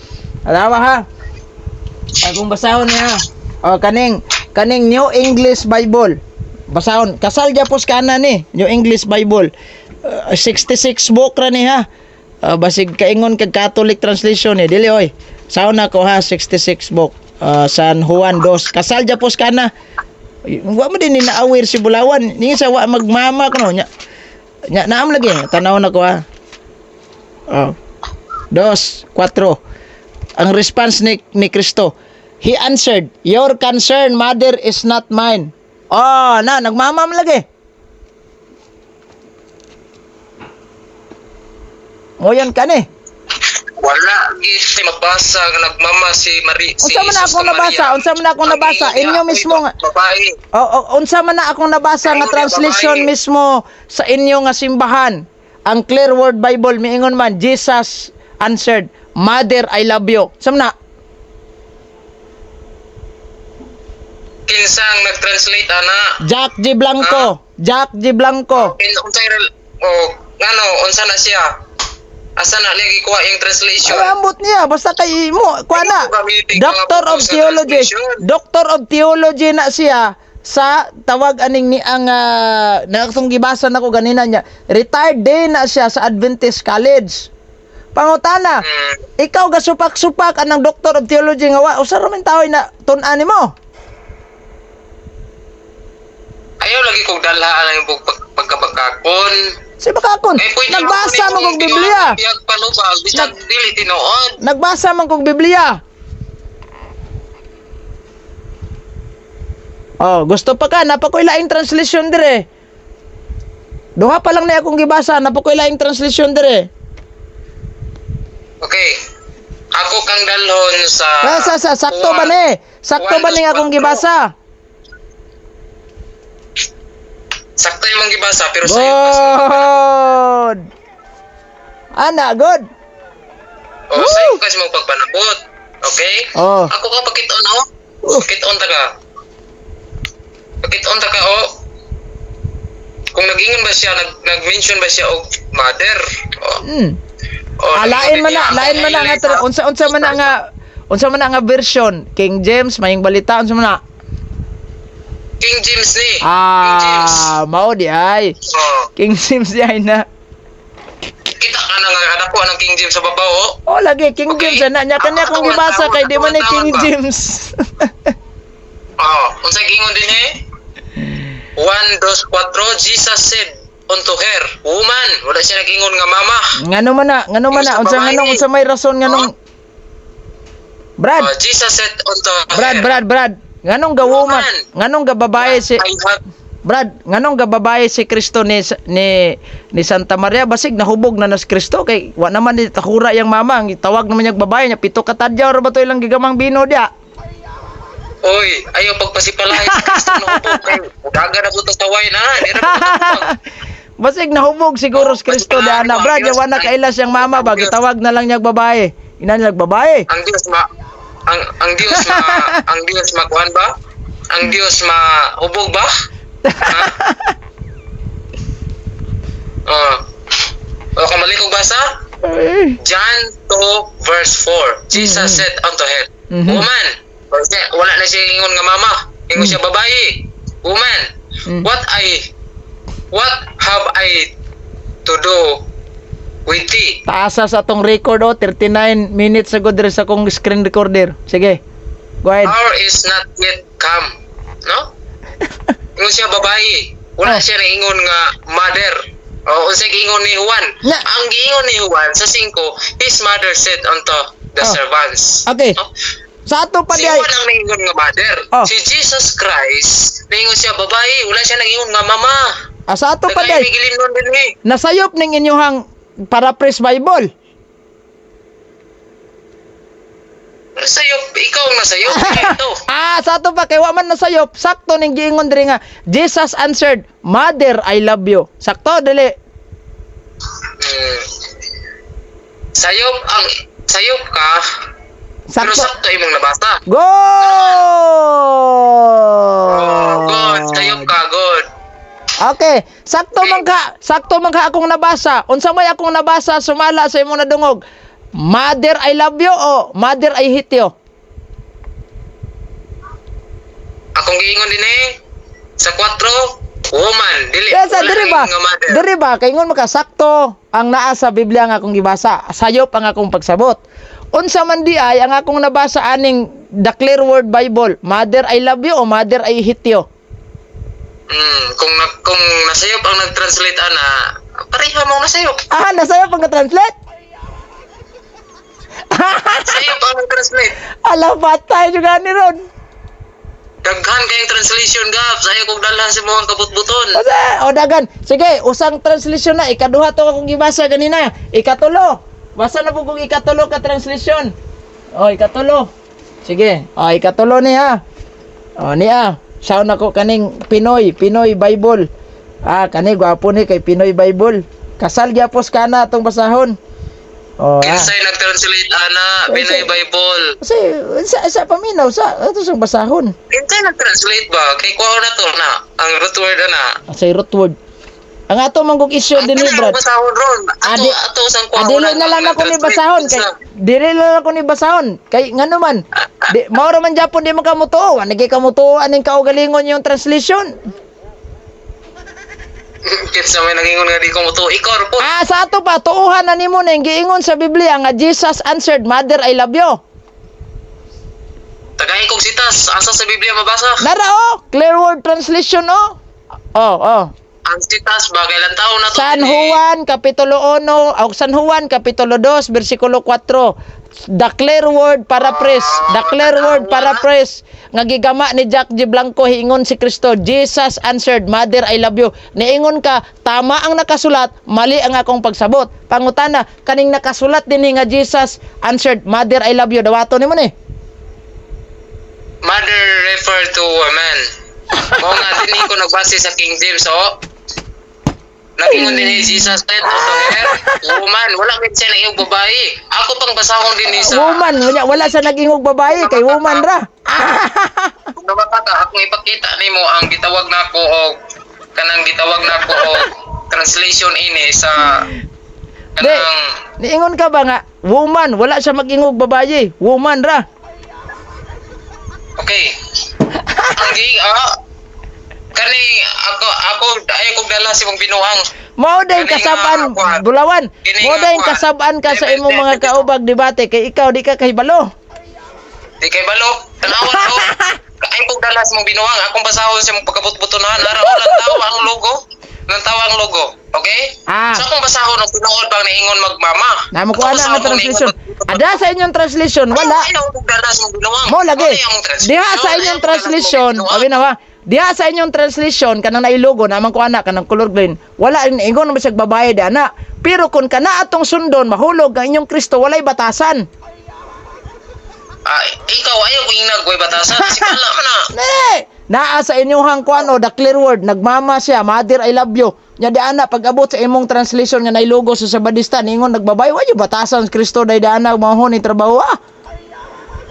Alawa ha. Kung basahon niya. Kaning New English Bible. Basahon, kasal gyapos kana ni New English Bible. 66 book ra ni ha. Basig kaingon kag Catholic translation ni dili oy. Sahon ako ha, 66 book. San Juan 2. Kasal gyapos kana. Wa mo din ni naawir si Bulawan. Ni sa wa magmama kuno nya. Nya naam lagi tanaw na ko ha. 2, 4. Ang response ni Kristo. He answered, "Your concern, mother, is not mine." Nagmamam lagi. Moyan ka ni. Wala gid magbasa nga nagmama si Maria. Unsa man akong nabasa? Inyo mismo nga. Babae. Unsa man akong nabasa nga translation mismo sa inyo nga simbahan. Ang Clear Word Bible miingon man, Jesus answered, "Mother, I love you." Samna. Kinsang nag-translate ana? Jack G. Blanco. Unsa na siya? Asa na niya gikuha yung translation? Ay, ambot niya. Basta kay mo. Kuha na. Doctor of Theology na siya sa tawag aning ni ang nakatong gibasa na ko ganina niya. Retired din na siya sa Adventist College. Pangutana, ikaw gasupak-supak anang Doctor of Theology nga usa ra man tawoy na tun-an nimo. Ayaw lagi kong dalhaan ang pagkabakakon. Si Bakakon, nagbasa man kong Biblia. Nagbasa man kong Biblia. Gusto pa ka, napakoy laing translation dire. Duha pa lang na akong gibasa, napakoy laing translation dire. Okay. Ako kang dalhon sa sakto ba ni? Sakto ba ni akong gibasa? Sakto yung gibasa pero good. sa'yo Good. Good. Sa'yo kasi mong pagpanabot. Okay? Ako ka pakit-on Pakit-on ta ka. Pakit-on ta ka Kung nag-ingon ba siya, nag-mention ba siya og mother? Lain man na nga unsa man nga version King James mayong balita unsa man na King James ni. King James. Mao di ay. King James di ay na. Kita ka na nga anak ko anong King James sa babaw lagi King James na nya kanya kung gibasa kay di man ni King James. Unsa gingon din 1, 2, 4 Jesus said unto her, woman, wala siya nag-ingon nga mama. Ngano man na unsa may rason nganong Brad. Jesus said unto her. Brad. Nganong ga woman? Nganong ga babae si Brad, nganong ga babae si Kristo ni Santa Maria basig nahubog na si Kristo kay wa naman di takura yang mama, ang tawag naman yang babae nya pito ka tadyaw ra ba to ilang gigamang bino dia. Oy, ayaw pagpasipalahay si Kristo nahubog kay daga na butas taway na. Basig nahubog siguro si Kristo di ana. Brad, ya wa na kailas yang mama ba gitawag na lang niya babae. Ina niya babae. Ang Diyos makuan ba? Ang Diyos mahubog ba? Kamali kong basa? John 2 verse 4. Jesus said unto her, woman, wala na siya ingon nga mama, ingon siya babae. Woman, what have I to do with thee? Taasa sa atong record 39 minutes ago dire sa akong screen recorder. Sige. Go ahead. Hour is not yet come. No? Ingon siya babae. Wala siya na ingon nga mother. Unsay giingon ni Juan? Ang giingon ni Juan sa 5, his mother said unto the servants. Okay. No? Sa ato pa si Juan ang naingon nga mother. Si Jesus Christ, naingon siya babae. Wala siya naingon nga mama. Sa ato pa day. Nasayop ning inyong Paraphrase Bible. Nasayop, ikaw ang nasayop. Sa ato pa kay wa man nasayop. Sakto ning giingon diri nga Jesus answered, "Mother, I love you." Sakto dili. Sa sayop ka, pero Sakto. sakto imong nabasa. Good! Good, sayop ka, good. Okay, sakto man ka akong nabasa. Unsa may akong nabasa sumala sa imong nadungog? Mother, I love you o Mother, I hate you? Akong giingon din sa 4, woman, dili. Yes, wala diri ba? nga mother. Diri ba kay ngon makasakto ang naa sa Biblia nga akong gibasa. Sayop ang akong pagsabot. Unsa man di ay ang akong nabasa aning the Clear Word Bible, Mother, I love you o Mother, I hate you? Kung nasayop ang nag-translate ana, pareha mo nasayop. Ah, nasayop ang translate? Sayop ang nag-translate. Ala, patay juga ni Ron. Daghan kayong translation gap, sayo kog dalhan sa mga kabutbuton. O dagan. Sige, usang translation na. Ikaduha to akong gibasa ganina. Ikatulo. Basa na po kong ikatulo ka translation. O, ikatulo. Sige. O, ikatulo niya. O, niya. Sound ako kaning Pinoy Bible. Ah, kani gwapo ni kay Pinoy Bible. Kasal gyapos kana atong basahon. O, Kinsay nag-translate ana Pinoy Bible. Kasi, sa paminaw, ito sa basahon. Kinsay nag-translate ba? Kay kuha na to na, ang root word ana. Sa root word. Ang ato manggug issue din ni Brad. Basahon ron. Ato sang kuha. Dili na lang ako ni basahon kay dili na lang ako ni basahon kay ngano man. Mao ra man Japon di makamutuo. Nagi kamutuo aning kaugalingon yung translation. Kinsa may nangingon nga di ko mutuo. Ikaw po. Sa ato pa tuuhan na nimo ning giingon sa Biblia nga Jesus answered, Mother, I love you. Tagay kong sitas. Asa sa Biblia mabasa? Nara Clear Word Translation oh. Ang sitas ba? Kailan taon na to? San Juan Kapitulo 1 o San Juan Kapitulo 2 bersikulo 4. The Clear Word Paraphrase. The Clear Word Paraphrase. Nga gigama ni Jack G. Blanco hiingon si Kristo, Jesus answered, Mother, I love you. Niingon ka, tama ang nakasulat, mali ang akong pagsabot. Pangutana, kaning nakasulat din nga Jesus answered, Mother, I love you. Dawato ni mo ni. Mother refer to a man. Mo nga din ko nagbase sa King James Nagingon din ni Jesus said to her, woman, wala gid siya na iyong babae. Ako pang basahon din ni sa Woman, wala sa nagingog babae, kay woman ra. Kung namataka, akong ipakita nimo ang gitawag nako og translation ini sa kanang Niingon ka ba nga, woman, wala siya magingog babae, woman ra. okay. Kani ako ay kog dala si mong binuang. Mao day kasabaan bulawan. Mao day kasabaan ka sa imong mga kaubag debate kay ikaw di ka kahibalo. Di kay balo. Tanawan ko. Ay kog dala si mong binuang. Akong basahon sa mong pagkabutbutunan. Araw lang tawa ang logo. Lang tawa ang logo. Okay? Sa akong basahon ang tinuod bang niingon magmama. Namo ko ana nga translation. Ada sa inyong translation wala. Ay kog dala si mong binuang. Mo lagi. Diha sa inyong translation, abi na ba? Diha sa inyong translation kanang nailogo naman ko ana kanang color green. Wala ingon mo siya babae di ana. Pero kung kana atong sundon mahulog ang inyong Kristo walay batasan. Ikaw ayaw ko yung nagway batasan. Sikala man na. Naa sa inyong kuan o the Clear Word nagmama siya, Mother, I love you. Nya di ana pag abot sa imong translation nga nailogo sa Sabadista ningon nagbabay wa yung batasan Kristo day di ana mahon ni trabaho.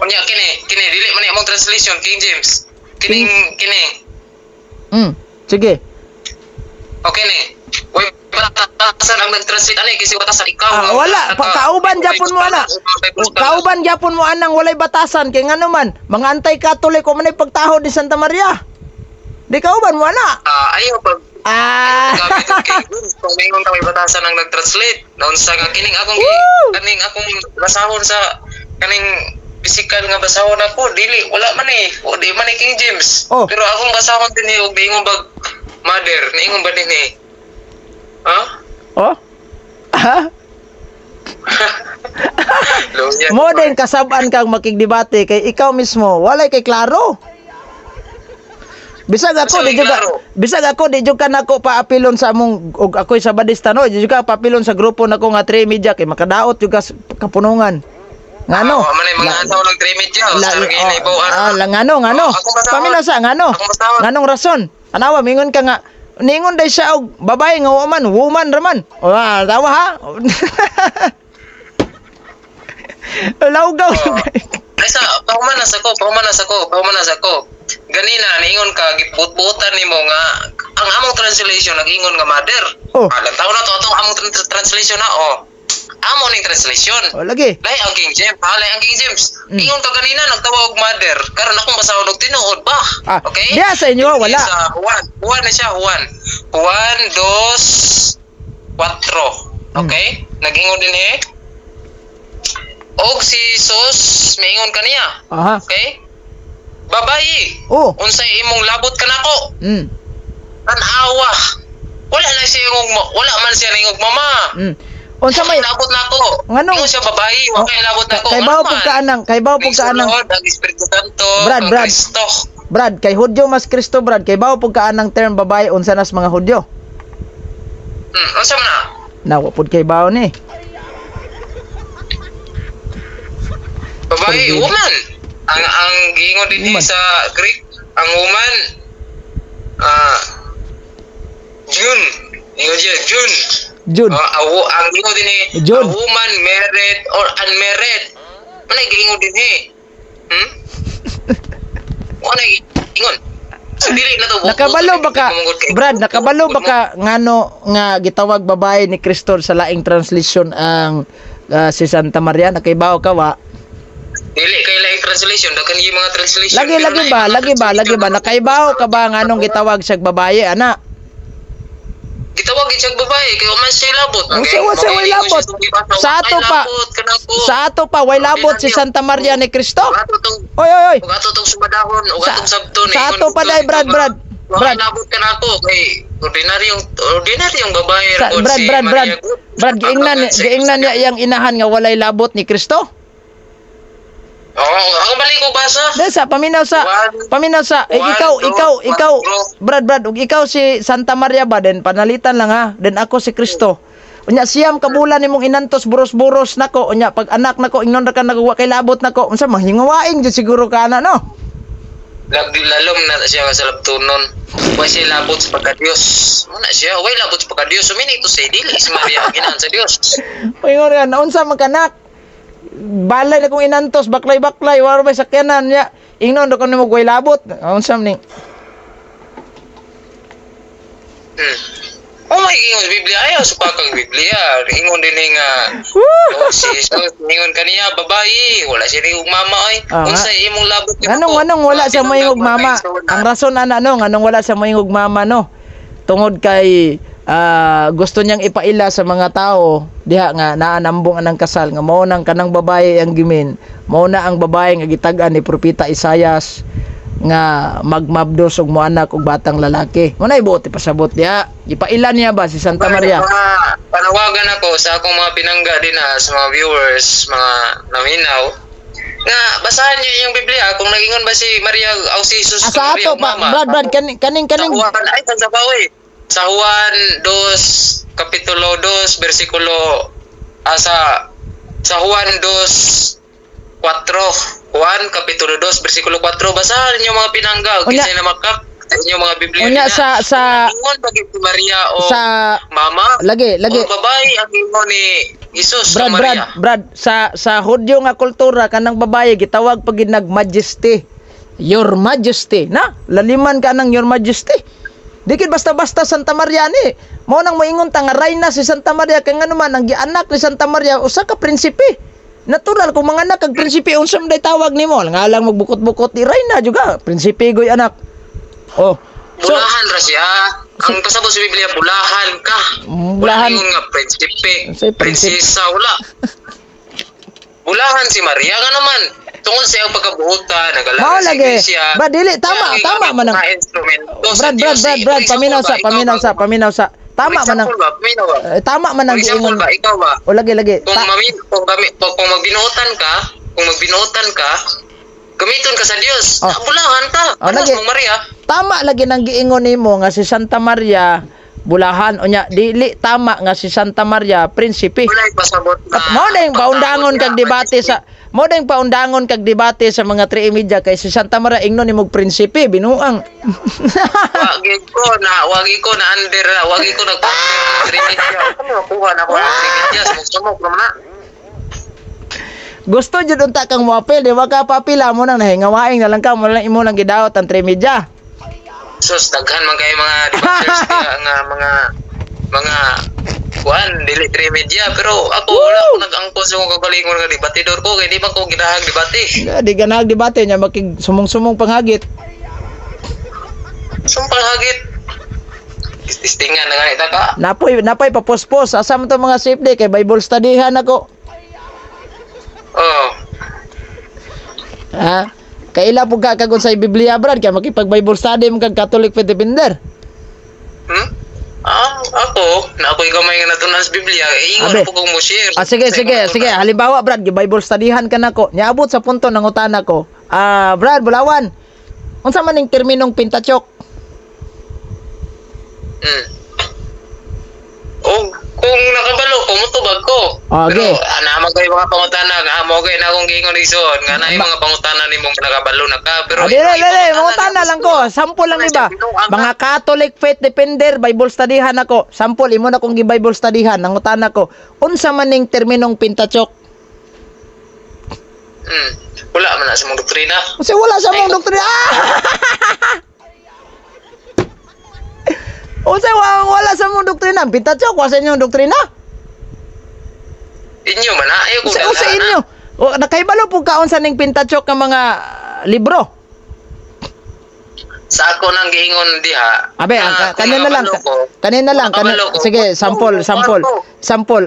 Unya kini dili man imong translation King James. Kini. Sige. Okay ni. Way batasan ang nag-translate ani kasi batasan ikaw. Wala, kauban gyapon mo ana. Kauban gyapon mo anang walay batasan kay ngano man, mga anti-Catholic o manay pagtaho ni Santa Maria. Di kauban mo ana. Ayaw pag kung mayroon kami batasan ang nag-translate naun sa kining akong basahon sa kaning physical nga basahon ako dili wala man di man King James pero akong basahon din og diingon bag Mother niingon ba din Mo din kasab-an kang makigdebate kay ikaw mismo walay kay klaro. Bisag ako di jud ka nako paapilon sa among og ako'y Sabadista no, di jud ka paapilon sa grupo nako nga 3 media kay makadaot jud ka kapunungan. Ngano? Manay mga antaw lang 3 media ngano. Paminaw sa ngano? Nganong rason? Anawa mingon ka nga ningon day siya og babae nga woman ra man. Tawa ha. Laugaw. Ay sa pahumanas ako. Ganina niingon ka gibut-butan nimo nga ang among translation nag-ingon nga mother. Oh. Alam taon na to atong among translation na amo ning translation. Lagi. Lahi ang King James, lahi ang King James. Ingon ka ganina nagtawag og mother, karon akong basahon og tinuod ba? Okay? Diya sa inyo wala. Sa Juan na siya, Juan 2:4. Okay? Nag-ingon din og si Jesus miingon kaniya. Aha. Okay? Babayi. Oh. Unsay imong labot kanako? Tanawa. Wala man siya ningog mama. Unsa may labot nako? Nganong Ingon siya babayi, wa kay labot nako. kay bawo pug kaanang, Ang Espiritu Santo, Brad, ang Brad. Kristo. Brad, kay Hudyo mas Kristo, Brad, kay bawo pug kaanang term babae unsa nas mga Hudyo. Unsa man na? Nawa pud kay bawo ni. Babayi, Forgive. woman. Ang giingon din Woman. sa Greek, ang woman June. Ingon siya, June. Jud. Ang giingon din June. a woman married or unmarried. Manay giingon din Manay giingon. So dili na to. Nakabalo baka Brad, nakabalo baka ngano nga gitawag babae ni Kristo sa laing translation ang si Santa Maria nakaibaw ka wa? Dili kay laing translation, dakan yung mga translation. Lagi ba nakaibaw ka ba nganong gitawag siya babae ana? Gitawag siya babae kay man siya labot. Sa way labot. Sa ato pa way labot si Santa Maria ni Kristo. Oy. Ug ato tong sumadahon ug atong sabton. Sa ato pa dai Brad. Labot ka nako kay ordinaryong babae Brad, giingnan niya iyang inahan nga walay labot ni Kristo. Ako balik ko basa. Desa paminaw sa ikaw Brad ug ikaw si Santa Maria ba den panalitan lang ha. Den ako si Kristo. Unya siyam kabulan nimong inantos buros-buros nako unya pag anak nako ingnon ra ka nagawa kay labot nako unsa mahingawaing jud siguro kana no. Lalom na siya sa labtunon. Way siya labot sa pagka-Dios. Muna siya, way labot sa pagka-Dios. Sumini ito sa dili si Maria ang ginahan sa Dios. Paingon nga naunsa man kanak. Balay na kong inantos baklay wala ba sakyanan niya. Ingnon do kanimo way labot. Unsa man ni? Oh my God, Biblia ayaw sa pakang Biblia. Ingon din nga si Jesus, ingon kaniya babayi, wala siya ning mama ay. Unsa imong labot ni Anong wala sa mayong mama? Ang rason anong wala sa mayong mama no? Tungod kay gusto niyang ipaila sa mga tao diha nga naanambong anang kasal nga mao nang kanang babae ang gimin. Mao na ang babae nga gitag-an ni propeta Isaias nga magmabdos og moanak og batang lalaki. Mo na ibuot pasabot diha. Ipailan niya ba si Santa Maria? Panawagan ako sa akong mga pinangga din sa mga viewers, mga naminaw. Nga basahan niyo yung Biblia kung nagingon ba si Maria o si Jesus sa ato pa Brad kaning ay sa bawi. Sa Juan 2 kapitulo 2 bersikulo sa Juan 2:4 Juan kapitulo 2 bersikulo 4 basahan niyo mga pinangga ug kinsa na makak inyo mga Biblia. Unya sa ingon ba si Maria o sa mama lagi o babae ang ingon ni Jesus o Maria. Brad sa Hudyo nga kultura kanang babae gitawag pag nag-majesty. Your Majesty na laliman ka ng Your Majesty. Dikit basta-basta Santa Maria ni. Mao nang moingon ta nga reyna si Santa Maria kay ngano man ang gianak ni Santa Maria usa ka prinsipe. Natural kung mga anak kag prinsipe unsa man day tawag nimo nga lang magbukot-bukot ni reyna juga prinsipe goy anak. Oh. So, bulahan ra siya. Ang pasabot sa Biblia bulahan ka. Bulahan nga prinsipe. Prinsesa Prinsesa wala. Bulahan si Maria nga naman. Tungod sa iyong pagkabuutan, nag-alaga si Iglesia. Brad, dili, tama man ang... Brad, paminaw sa. Tama man ang... Tama man ang giingon. Ikaw ba? O, lagi. Kung magbinuotan ka, gamiton ka sa Dios. Bulahan ka. Panas mong Maria. Tama lagi nang giingon nimo nga si Santa Maria bulahan unya dili tama nga si Santa Maria prinsipe. Walay pasabot na. Mao na yung paundangon kag debate sa mga 3 media kay si Santa Maria ingnon nimog prinsipe binuang. Wagi ko na under, wagi ko nag-under 3 media. Ano kuha na ko 3 media sumok naman na. Gusto jud unta kang moapil, di ba ka papila mo nang nahingawaing na lang ka mo lang imo lang gidaot ang 3 media. Sus, daghan man kay mga debaters kaya nga mga kuan dili 3 media pero ako wala ko nag-angkon sa kong kagalingon nga debatidor ko kay di ba ko gidahag debate. Di ka nagdebate niya makig sumong-sumong panghagit. Sumpang hagit. Istingan na nga ita ka. Napoy papospos asa man to mga safety kay Bible studyhan ako. Oh. Ha? Kaila po ka kagod sa Biblia brad kay makipag Bible study mo kag Catholic faith defender. Ako, na ako'y gamay nga natunan sa Biblia, ingon po kong mo share. Sige. Halimbawa, Brad, Bible studyhan ka nako. Niabot sa punto ng utana ko. Brad, Bulawan. Unsa man ning terminong pintachok? Kung nakabalo ko, mutubag ko. Okay. Pero, namagay mga pangutana, mo gay na akong giingon ison, nga na yung mga pangutana ni mong nakabalo na ka. Pero, Mangutana lang ko. Sample lang iba. Mga Catholic faith defender, Bible studyhan ako. Sample, imo na kong Bible studyhan. Nangutana ko. Unsa man ning terminong pintachok? Wala man na sa mong doktrina. Kasi wala sa mong doktrina. Wala sa mong doktrina. Pintachok, wala sa inyong doktrina. Inyo man na. Ayaw ko Sa inyo. Nakaibalo po kaon sa ning pintachok ng mga libro. Sa ako nang giingon diha. Abe, kanina lang. Sige, sample.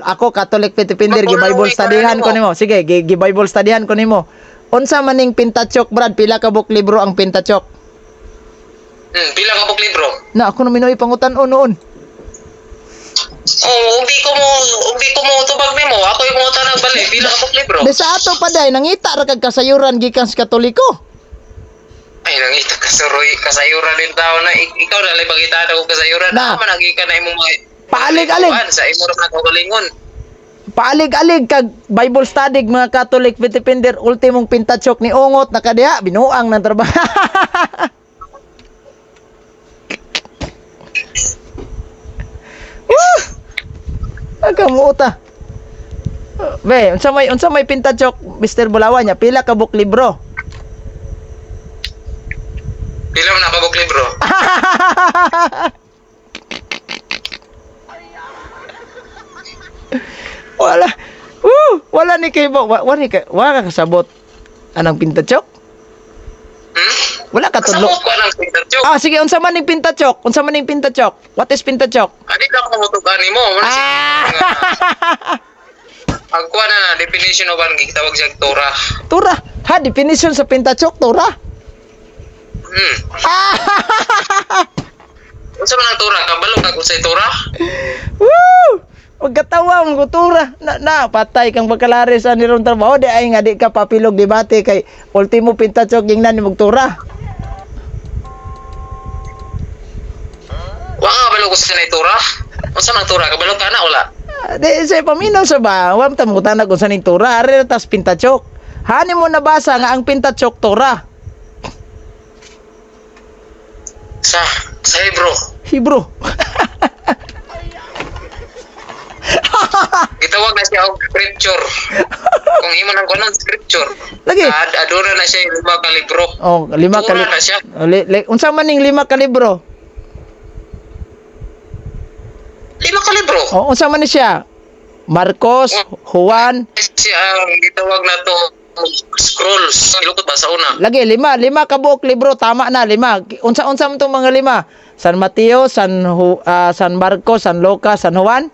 Ako Catholic faith defender, gi-Bible studyhan ko nimo. Sige, gi-Bible studyhan ko nimo. Unsa man ning pintachok, Brad? Pila ka buk libro ang pintachok? Pila ka buk libro? Na ako na minoy pangutan-on noon. Ugdi ko mo tubag nimo. Ako yung mga tanang bali. Pila ka buk libro? Di sa ato pa day nangita ra kag kasayuran gikan sa Katoliko. Ay, nangita kasayuran din tao na ikaw na lang pagkita ko kasayuran na managi ka na imong mga paalig-alig sa imo na kagalingon. Paalig-alig kag Bible study mga Catholic faith defender ultimong pintachok ni ungot na kadiha binuang ng trabaho. Agamuta. Be, unsa may pintachok Mr. Bulawan niya pila ka buk libro? Pila man ka buk libro? Wala ni kay wala ka kasabot anang pintachok? Wala ka tudlo. Kasabot ko anang pintachok. Sige, unsa man ning pintachok? What is pintachok? Adi ka ko mutugan nimo. Ang kuha na definition of ang gitawag siyang Torah. Torah. Ha, definition sa pintachok, Torah. Unsa man ang Torah? Kabalo ka kung sa Torah? Huwag katawa mo, Torah. Patay kang pagkalari sa nirong trabaho. Di ay nga, di ka papilog debate kay ultimo pintachok yung nani mong Torah. Wa nga kabalo ko sa Torah? Unsa man ang Torah? Kabalo ka na wala? Di sa paminaw sa ba? Huwag tamutan kung saan yung Torah. Ari tas pintachok. Hani mo nabasa nga ang pintachok Torah. Sa Hebro. Hebro. Gitawag na siya og scripture. Kung imo nang kunon scripture. Lagi. Adura na siya 5 ka libro. 5 ka libro. Na siya. Unsa man ning 5 ka libro? 5 ka libro. Unsa man ni siya? Marcos, Juan. Siya ang gitawag na to scrolls. Lukot ba sa una? Lagi 5 ka buok libro, tama na 5. Unsa man tong mga 5? San Mateo, San Marcos, San Lucas, San Juan.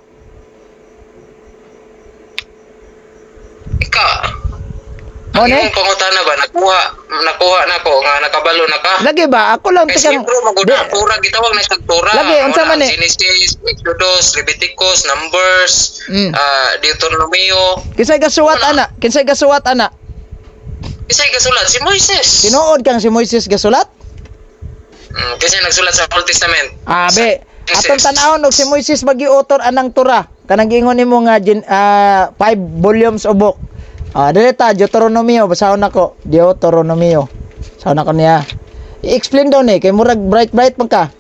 Ang imong pangutana ba nakuha na ko nga nakabalo na ka? Lagi ba ako lang tikang Torah gitawag na sa Torah. Lagi unsa man ni? Genesis, Exodus, Leviticus, Numbers, Deuteronomio. Kinsay gasuwat ana? Kinsay gasulat si Moises. Tinuod kang si Moises gasulat? Kasi nagsulat sa Old Testament. Be, atong tan-awon og si Moises magiutor anang Torah. Kanang gingon nimo nga 5 volumes of book. Dilita, Deuteronomio, basahon ako. Deuteronomio. Basahon ako niya. I-explain daw ni, kay murag bright man ka.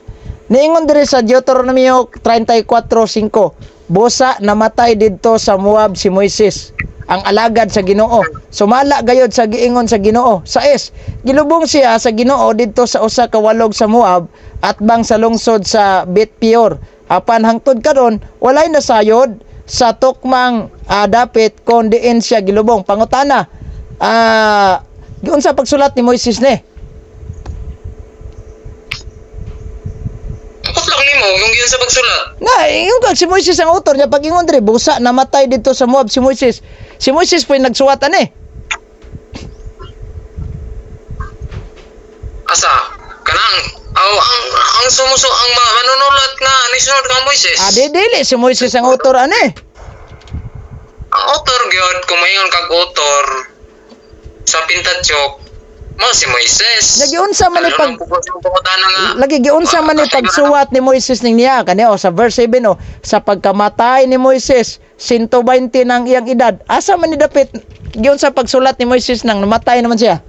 Niingon diri sa Deuteronomio 34:5. Busa namatay didto sa Moab si Moises. ang alagad sa Ginoo. Sumala gayod sa giingon sa Ginoo. Sa gilubong siya sa Ginoo didto sa usa ka walog sa Moab at bang sa lungsod sa Bet-peor. Apan hangtod karon walay nasayod sa tukmang dapit kon diin siya gilubong. Pangutana, giunsa pagsulat ni Moises ni? Akot lang nimo yung yun sa pagsulat. Na, yung si Moises ang author niya pag ingon diri busa namatay dito sa Moab si Moises. Si Moises po yung nagsuwatan Asa? Kanang ang sumuso ang manunulat nga ni sunod kang Moises. Dili si Moises ang author Ang author gyud kumayon kag author sa Pentateuch mo si Moises. Nagiunsa man ni pag nga. lagi giunsa man ni pagsuwat ni Moises ning niya kani sa verse 7 sa pagkamatay ni Moises 120 ng iyang edad. Asa man ni dapit giunsa pagsulat ni Moises nang namatay naman siya?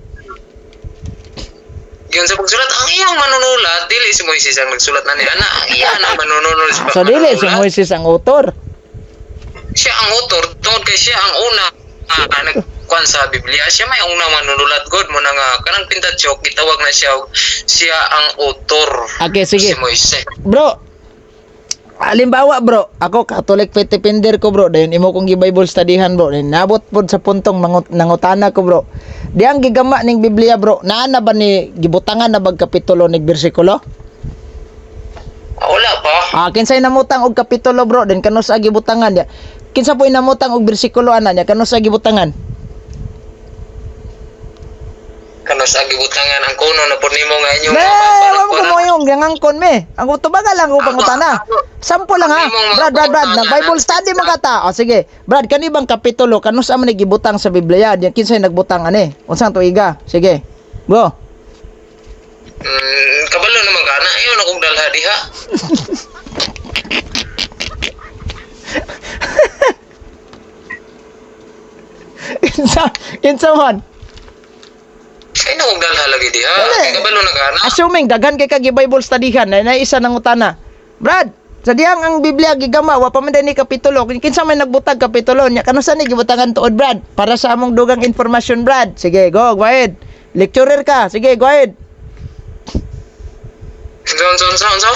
Yun sa pagsulat, ang iyang manunulat, dili si Moises ang nagsulat na niya. Ang iyan ang manunulat. So dili si Moises ang author. Siya ang author, tungkol kay siya ang una nagkuhan sa Biblia. Siya may unang manunulat. God mo na nga, kanang Pentateuch, gitawag na siya ang author. Okay, sige. Si Moises. Bro, halimbawa bro, ako Catholic faith defender ko bro, dayon imo kong gi-Bible studyhan bro, dayon nabot pod sa puntong nangutana ko bro. Diang gigama ning Biblia bro, naa na ba ni gibutangan na bag kapitulo ning bersikulo? Wala pa. Kinsay namutang og kapitulo bro, den kanus sa gibutangan dia. Kinsa po namutang og bersikulo ana niya, kanus sa gibutangan? Kano sa gibutangan ang kuno na po nimo nga inyong Wala mo yung gangangkon me. Ang tubaga lang ko pangutana. Sampo lang ha. Brad, na Bible study man kata. O sige. Brad, kani bang kapitulo kanus man gibutang sa Biblia? Diyan kinsay nagbutang ani? Unsang tuiga? Sige. Go. Kabalo naman ka na. Ayaw na kong dalha diha. Kinsa man? Ay na kong dalha lagi diha. Kay kabalo na ka na. Assuming daghan kay kag Bible studyhan na isa nang utana. Brad, sa dihang ang Biblia gigama wa pa man ni kapitulo. Kinsa may nagbutag kapitulo nya kanus ni gibutangan tuod Brad? Para sa among dugang informasyon Brad. Sige, go ahead. Lecturer ka. Sige, go ahead. So.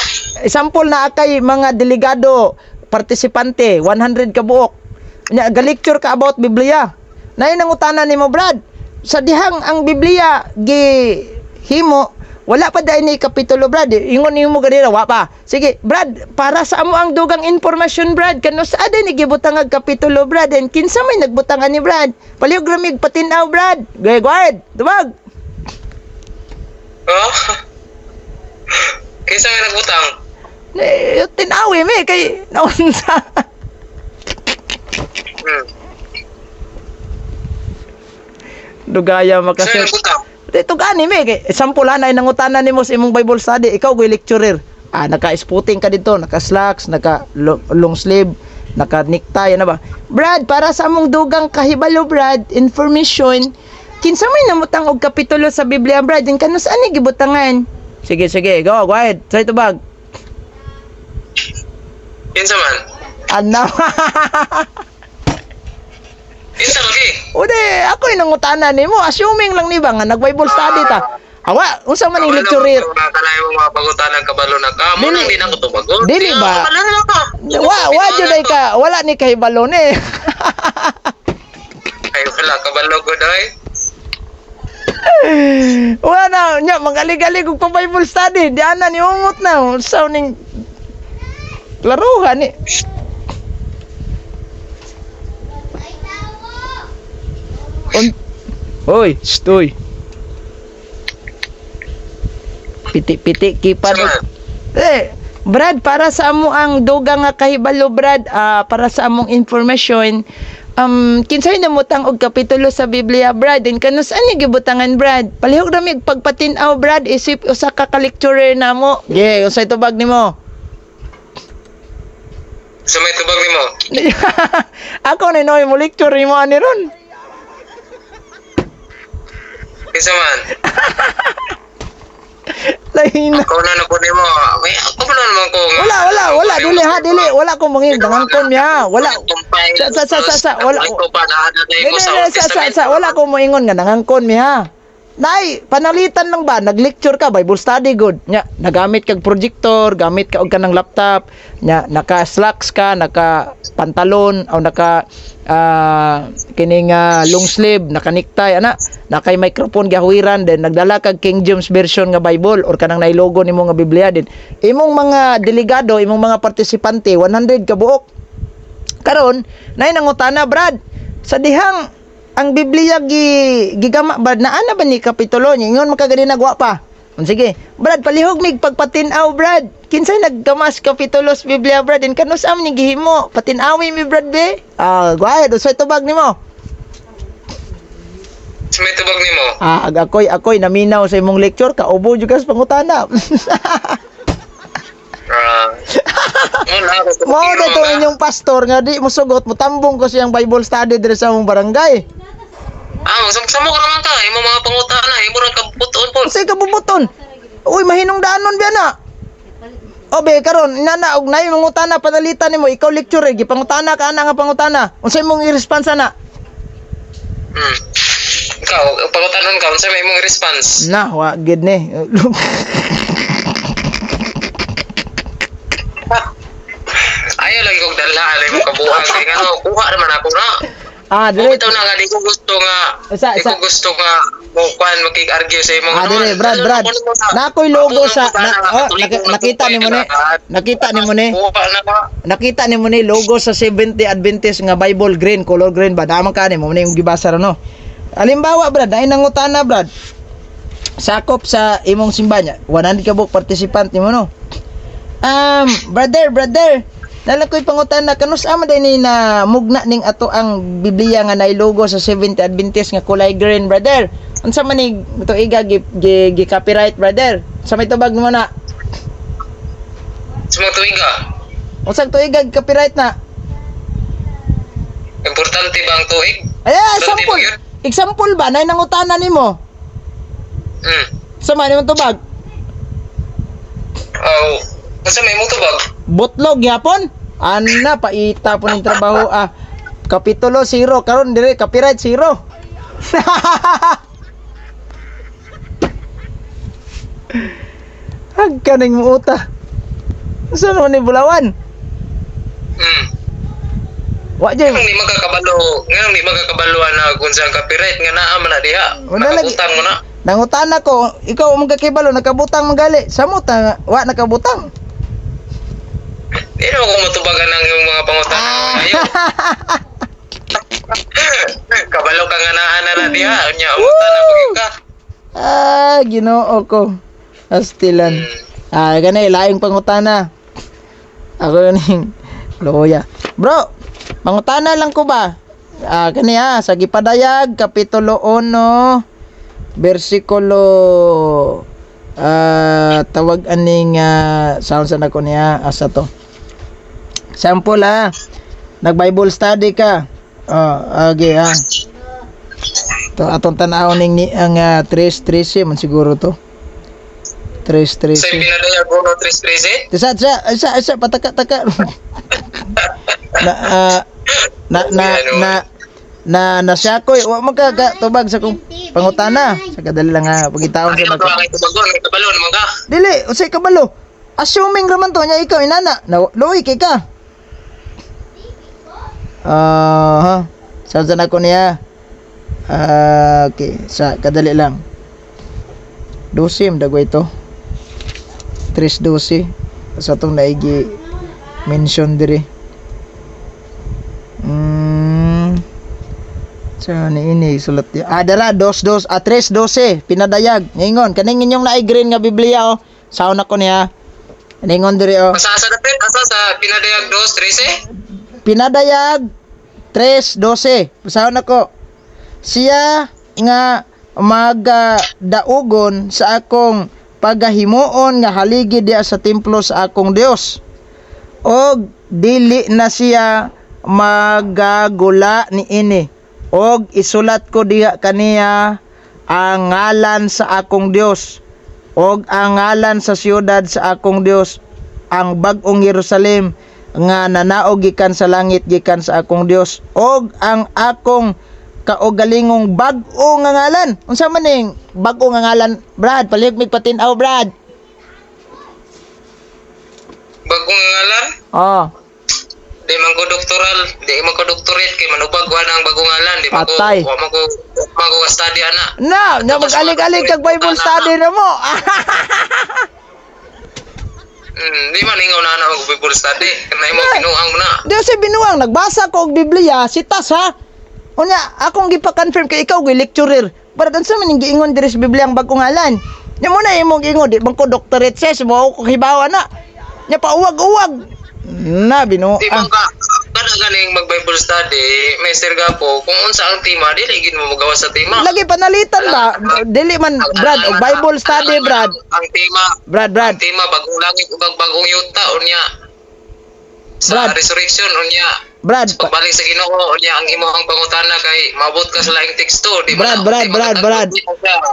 Example na akay mga delegado, partisipante, 100 ka buok. Nya ga-lecture ka about Biblia. Nay nang utana nimo Brad. Sa dihang ang Biblia gihimo wala pa dai ni kapitulo Brad. Ingon nimo ganira wa pa. Sige, Brad, para sa amo ang dugang informasyon Brad, kanus ada ni gibutang ang kapitulo Brad. And kinsa may nagbutangan ni Brad? Palihog ramig patinaw Brad. Go ahead. Dumag. Oh. Kinsa may nagbutang? Tinawi me kay naunsa. Dugaya Sino makaset. nagbutang? Dito gani me kay sample anay nangutana nimo sa imong Bible study, ikaw goy lecturer. Naka-spooting ka dito, naka-slacks, naka-long sleeve, naka-necktie na ba? Brad, para sa among dugang kahibalo Brad, information, kinsa may namutang og kapitulo sa Biblia Brad, din kanus ani gibutangan? Sige, go ahead. Try to bag. Kinsa man? Ano? Kinsa lagi? Ude, ako yung nangutana nimo, assuming lang ni ba nga nag-Bible study ta. Awa, unsa man ning lecturer? Kanay mo mga pagutanang kabalo na ka. Mo nang di na ko tumagot. Dili ba? Wala na ka. Wa jud ka, wala ni kahibalo ni. Ay wala kabalo ko dai. Wala nya magalig-alig og pa Bible study, di ana ni ungot na unsa ning laruhan ni. Hoy, stoy. Piti-piti kipan. Brad, para sa amo ang dugang nga kahibalo Brad, para sa among information, kinsay namutang og kapitulo sa Biblia Brad, din kanus ani gibutangan Brad? Palihog ra mig pagpatin-aw Brad, isip usa ka lecturer namo. Unsay tubag nimo? Sa may tubag nimo. Ako ni noy mo lecture mo ani ron. Kinsa man? Lain. Ako na po nimo. May ako pa naman ko. Wala dili ha, dili. Wala ko mangingon nangangkon miha. Wala. Wala. Wala ko moingon nga nangangkon miha. Nay, panalitan lang ba? Nag-lecture ka, Bible study good. Nya, nagamit kag projector, gamit ka og kanang laptop, nya naka-slacks ka, naka-pantalon o naka kining long sleeve, naka-necktie ana, nakay microphone gahuiran din, nagdala kag King James version nga Bible or kanang nailogo nimo nga Biblia din. Imong mga delegado, imong mga partisipante 100 ka buok. Karon, nay nangutana, Brad, sa dihang ang Biblia gigama ba na ana ba ni kapitulo niya ingon makagadi nagwa pa. Sige, Brad, palihog mig pagpatinaw, Brad. Kinsay naggamas kapitulo sa Biblia, Brad? In kanus am ni gihimo. Patinawi mi, Brad, be. Guay, usay tubag nimo. May tubag nimo. Ako'y naminaw sa imong lecture, kaubo jud kas pangutana. Mao na to inyong pastor nga di mo sugot mo tambong ko siyang Bible study diri sa among barangay. Magsamo ka naman ka. Imo mga pangutana, imo ra kabuton po. Say kabubuton. Uy, mahinong danon biya na. Obe, karon inana og nay mangutana panalitan nimo, ikaw lecture gipangutana ka ana nga pangutana. Unsay imong i-response ana? Ikaw, pangutanon ka, unsay may imong response? Na, wa gid ni. Ayaw lagi kong dala, alay mo kabuhang. Kaya nga, kuha naman ako na. Dire. Bitaw na nga, di ko gusto nga, kuhan, makik-argue sa imong dire, Brad. Nakoy logo sa, nakita ni mo ni, nakita ni mo ni logo sa 70 Adventist nga Bible green, color green ba? Naman ka ni mo ni yung gibasa no. Halimbawa, Brad, ay nangutana, Brad. Sakop sa imong simbahan, 100 ka buok participant ni mo no. Brother, nalakoy pangutana kanus ama din ni na mugna ning ato ang Biblia nga nailogo sa 70 Adventist nga kulay green, brother. Unsa man ni ito iga gi copyright, brother? Sa may tubag mo na. Sa mga tuiga. Unsa tuiga copyright na? Importante ba ang tuig? Example ba nay nangutana nimo? Sa man imong tubag? Kasi may mong tubag. Botlog yapon. Ana paita po ng trabaho kapitulo 0 karon dire copyright 0. Hagkaning muuta. Saan mo ni bulawan? Wa jay. Ngano di magkakabaluan na kung saan copyright nga naa man na diha. Nakabutang mo na. Nangutana ko, ikaw mong kakibalo nakabutang magali. Samo ta wa nakabutang. Di na ako matubagan ng yung mga pangutana ngayon. Kabalo ka nga naan na diha. Nya, umutana pagin ka. Ginoo ko. Astilan. Ganay, laing pangutana. Ako yun loya. Bro, pangutana lang ko ba? Kani sa Gipadayag, Kapitulo 1, versikulo tawag aning sound sa nako niya asa to. Sample nag-Bible study ka. Okay to atong tan-aw ning ang 3:13 man siguro to. 3:13. Sa Pinadayag 1:3:13? Isa pataka-taka. na siya ko wa magkatubag sa kong pangutana sa kadali lang pagitaon sa nako. Kabalo naman ka. Dili, usay kabalo. Assuming raman to nya ikaw inana. Loy kay ka. Sa nako niya. Okay, sa kadali lang. 12 dagway to. 3:12 sa tong naigi mention diri. Sa ini sulat dia. Dara 2:12 3:12 Pinadayag. Ningon kaning inyong naay green nga Biblia Saon ako niya. Ningon diri Asa sa Pinadayag 2:13? Pinadayag 3:12. Basaon ako. Siya nga magdaugon sa akong pagahimuon nga haligi diya sa templo sa akong Dios. Og dili na siya magagula ni ini. Og isulat ko diha kaniya ang ngalan sa akong Dios og ang ngalan sa siyudad sa akong Dios ang bag-ong Jerusalem nga nanaog gikan sa langit gikan sa akong Dios og ang akong kaugalingong bag-o nga ngalan. Unsa man ning bag-o nga ngalan, Brad? Palihog mig patinaw, Brad. Bagong ngalan? Oh, Di man ko doktoral, di man ko doctorate kay manubag wa nang bagong ngalan, di man ko Patay. wa man ko study ana. na mag-alig-alig kag Bible study na mo. Di man ingaw na mag Bible study, kanay mo kinuang mo na. Di si binuang nagbasa ko og Biblia, sitas ha. Unya, akong gipa-confirm kay ikaw gi lecturer. Para unsa man ning giingon diri sa Biblia ang bagong ngalan? Nya mo na imong giingon di man ko doctorate says mo ko hibawa na. Nya pauwag-uwag. Na Di man binuang. ka kada ganing mag Bible study, Mr. Gapo, kung unsa ang tema dili gid mo magawa sa tema. Lagi panalitan ba? Dili man Brad og Bible study, Brad. Ang tema, Brad. ang tema bagong langit ug bagong yuta unya. Sa Brad. resurrection unya. Brad, Pagbalik sa Ginoo unya ang imong pangutana kay maabot ka sa laing teksto, di Brad, man. Brad.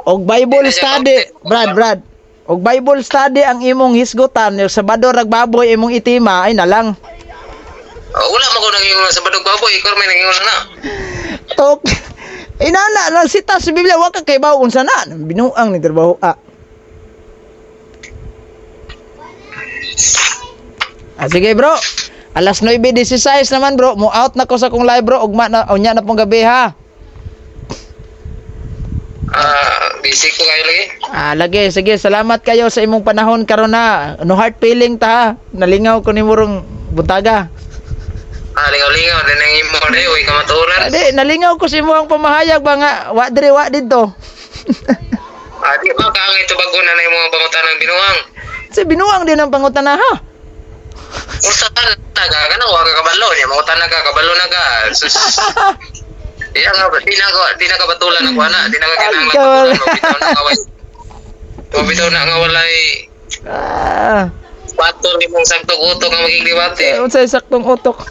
Og Bible study, Brad. Og Bible study ang imong hisgutan, yung Sabado rag baboy imong itima ay nalang. Wala man ko nangingon sa badog baboy, ikaw may nangingon na. Tok. Inana lang sita sa Biblia wa ka kay bawo unsa na binuang ni trabaho. Sige bro. Alas 9:16 naman bro. Mo out na ko sa kong live bro. Ugma na unya na pong gabi ha. Busy ko kayo lagi. Lagi sige salamat kayo sa imong panahon karon na. No heart feeling ta ha. Nalingaw ko ni murong buntaga. Lingaw-lingaw din ang imo day, uy kamaturan. Adi nalingaw ko sa imong pamahayag ba nga wa dito. Di ba kaang ito bago na yung mga pangutanang binuang? Si binuang din ang pangutana ha. Unsa ka naga kana wa ka kabalo niya, mangutan na ka kabalo na ka. Sus. Di na ka batulan ako ana, di na ka kinahanglan batulan, mabitaw na nga walay patol ni mong saktong utok ang maging debate. Unsay saktong utok?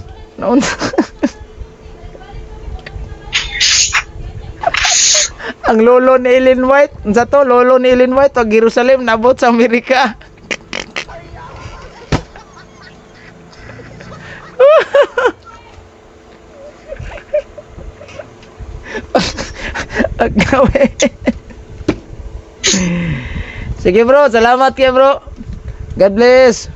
Ang lolo ni Ellen White, unsa to? Lolo ni Ellen White og Jerusalem nabot sa Amerika. Agawe. Sige bro, salamat kay bro. God bless.